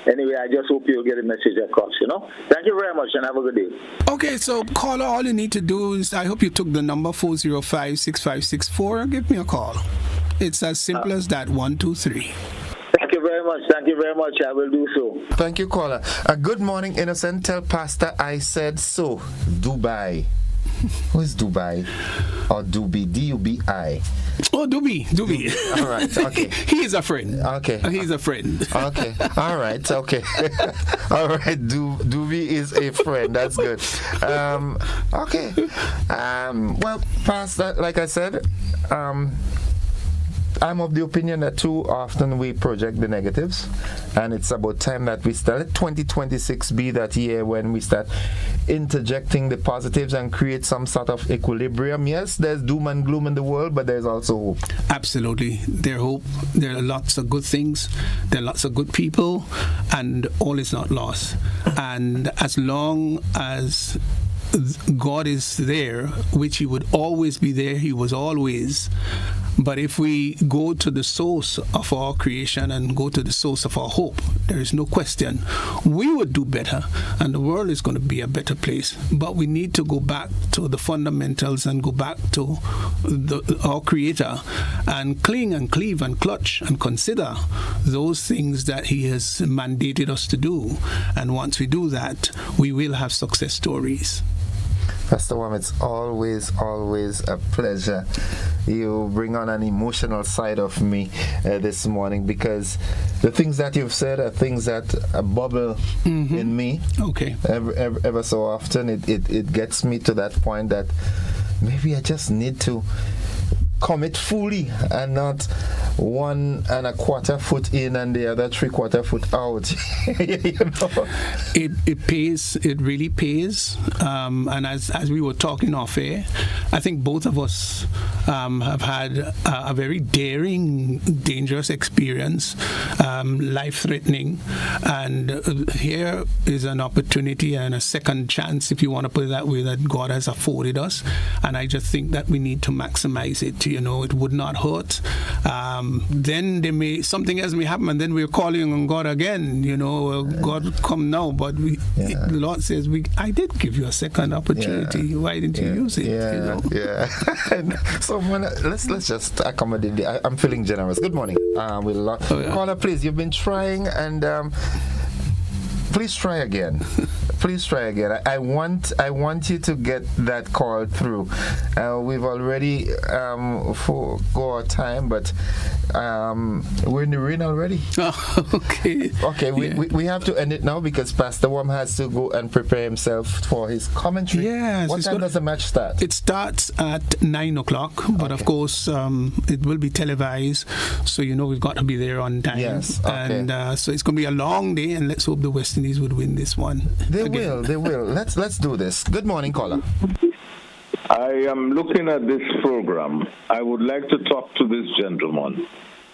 anyway, I just hope you'll get a message across, you know. Thank you very much and have a good day. Okay, so caller, all you need to do is, I hope you took the number 405-6564. Give me a call. It's as simple as that, 1, 2, 3. Thank you very much. Thank you very much. I will do so. Thank you, caller. Good morning, Innocent. Tell Pastor I said so. Dubai. Who is Dubai? Or Dubi? D-U-B-I. Oh, Dubi. All right, okay. He is a friend. Okay. He's a friend. Okay. All right, okay. All right, Dubi is a friend. That's good. Okay. Well, Pastor, like I said, I'm of the opinion that too often we project the negatives, and it's about time that we start. Let 2026 be that year when we start interjecting the positives and create some sort of equilibrium. Yes, there's doom and gloom in the world, but there's also hope. Absolutely. There's hope. There are lots of good things. There are lots of good people, and all is not lost. And as long as God is there, which He would always be there, He was always. But if we go to the source of our creation and go to the source of our hope, there is no question we would do better, and the world is going to be a better place. But we need to go back to the fundamentals and go back to our Creator and cling and cleave and clutch and consider those things that He has mandated us to do. And once we do that, we will have success stories. Pastor Wam, it's always a pleasure. You bring on an emotional side of me this morning, because the things that you've said are things that bubble in me. Okay. Ever so often, it gets me to that point that maybe I just need to commit fully and not 1 1/4 foot in and the other 3/4 foot out. You know? It pays. It really pays. And as we were talking off air, I think both of us have had a very daring, dangerous experience, life-threatening. And here is an opportunity and a second chance, if you want to put it that way, that God has afforded us. And I just think that we need to maximize it. You know, it would not hurt. Then something else may happen, and then we're calling on God again. You know, God, come now. But the Lord says, I did give you a second opportunity. Yeah. Why didn't you use it? Yeah, you know? Yeah. So let's just accommodate. I'm feeling generous. Good morning. Caller, please. You've been trying, and please try again. Please try again. I want you to get that call through. We've already go our time, but we're in the rain already. Oh, okay. Okay, we have to end it now because Pastor Wam has to go and prepare himself for his commentary. Yes. What time does the match start? It starts at 9 o'clock, but of course it will be televised, so you know we've got to be there on time. Yes. Okay. And so it's going to be a long day, and let's hope the West Indies would win this one. They will. Let's do this. Good morning, caller. I am looking at this program. I would like to talk to this gentleman.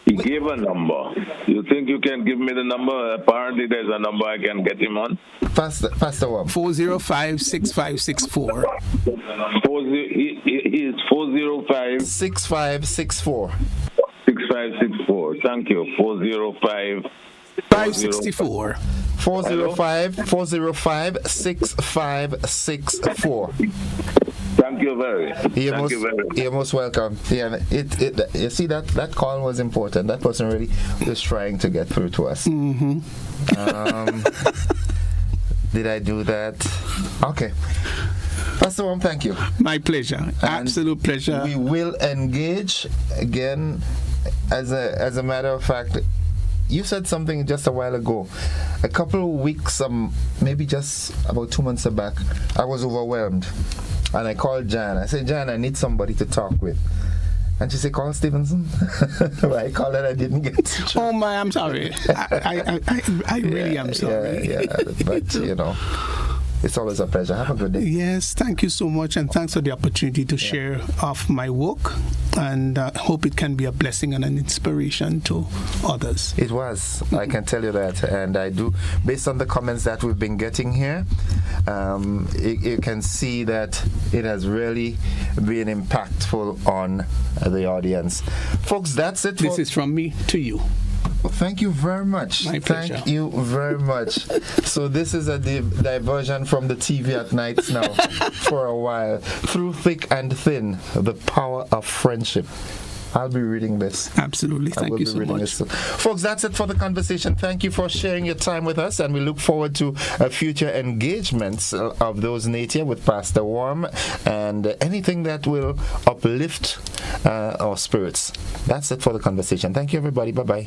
He gave a number. You think you can give me the number? Apparently there's a number I can get him on. Pastor Wam. 405-6564. He is 405 6564. 6564. Thank you. 405 564. 405-6564. Thank you very much. You're most welcome. Yeah, you see that call was important. That person really was trying to get through to us. Did I do that? Okay. Pastor Wam, thank you. My pleasure. And absolute pleasure. We will engage again. As a matter of fact, you said something just a while ago. A couple of weeks, maybe just about 2 months back, I was overwhelmed. And I called Jan. I said, Jan, I need somebody to talk with. And she said, call Stevenson. I called her, I didn't get to. Oh, my, I'm sorry. I really am sorry. Yeah, but, you know, it's always a pleasure. Have a good day. Yes, thank you so much, and thanks for the opportunity to share of my work, and hope it can be a blessing and an inspiration to others. It was. I can tell you that, and I do. Based on the comments that we've been getting here, you can see that it has really been impactful on the audience. Folks, that's it. This is from me to you. Well, thank you very much. My pleasure. Thank you very much. So this is a diversion from the TV at nights now for a while. Through thick and thin, the power of friendship. I'll be reading this. Absolutely. Thank you so much. Folks, that's it for the conversation. Thank you for sharing your time with us, and we look forward to future engagements of those nature with Pastor Worm and anything that will uplift our spirits. That's it for the conversation. Thank you, everybody. Bye-bye.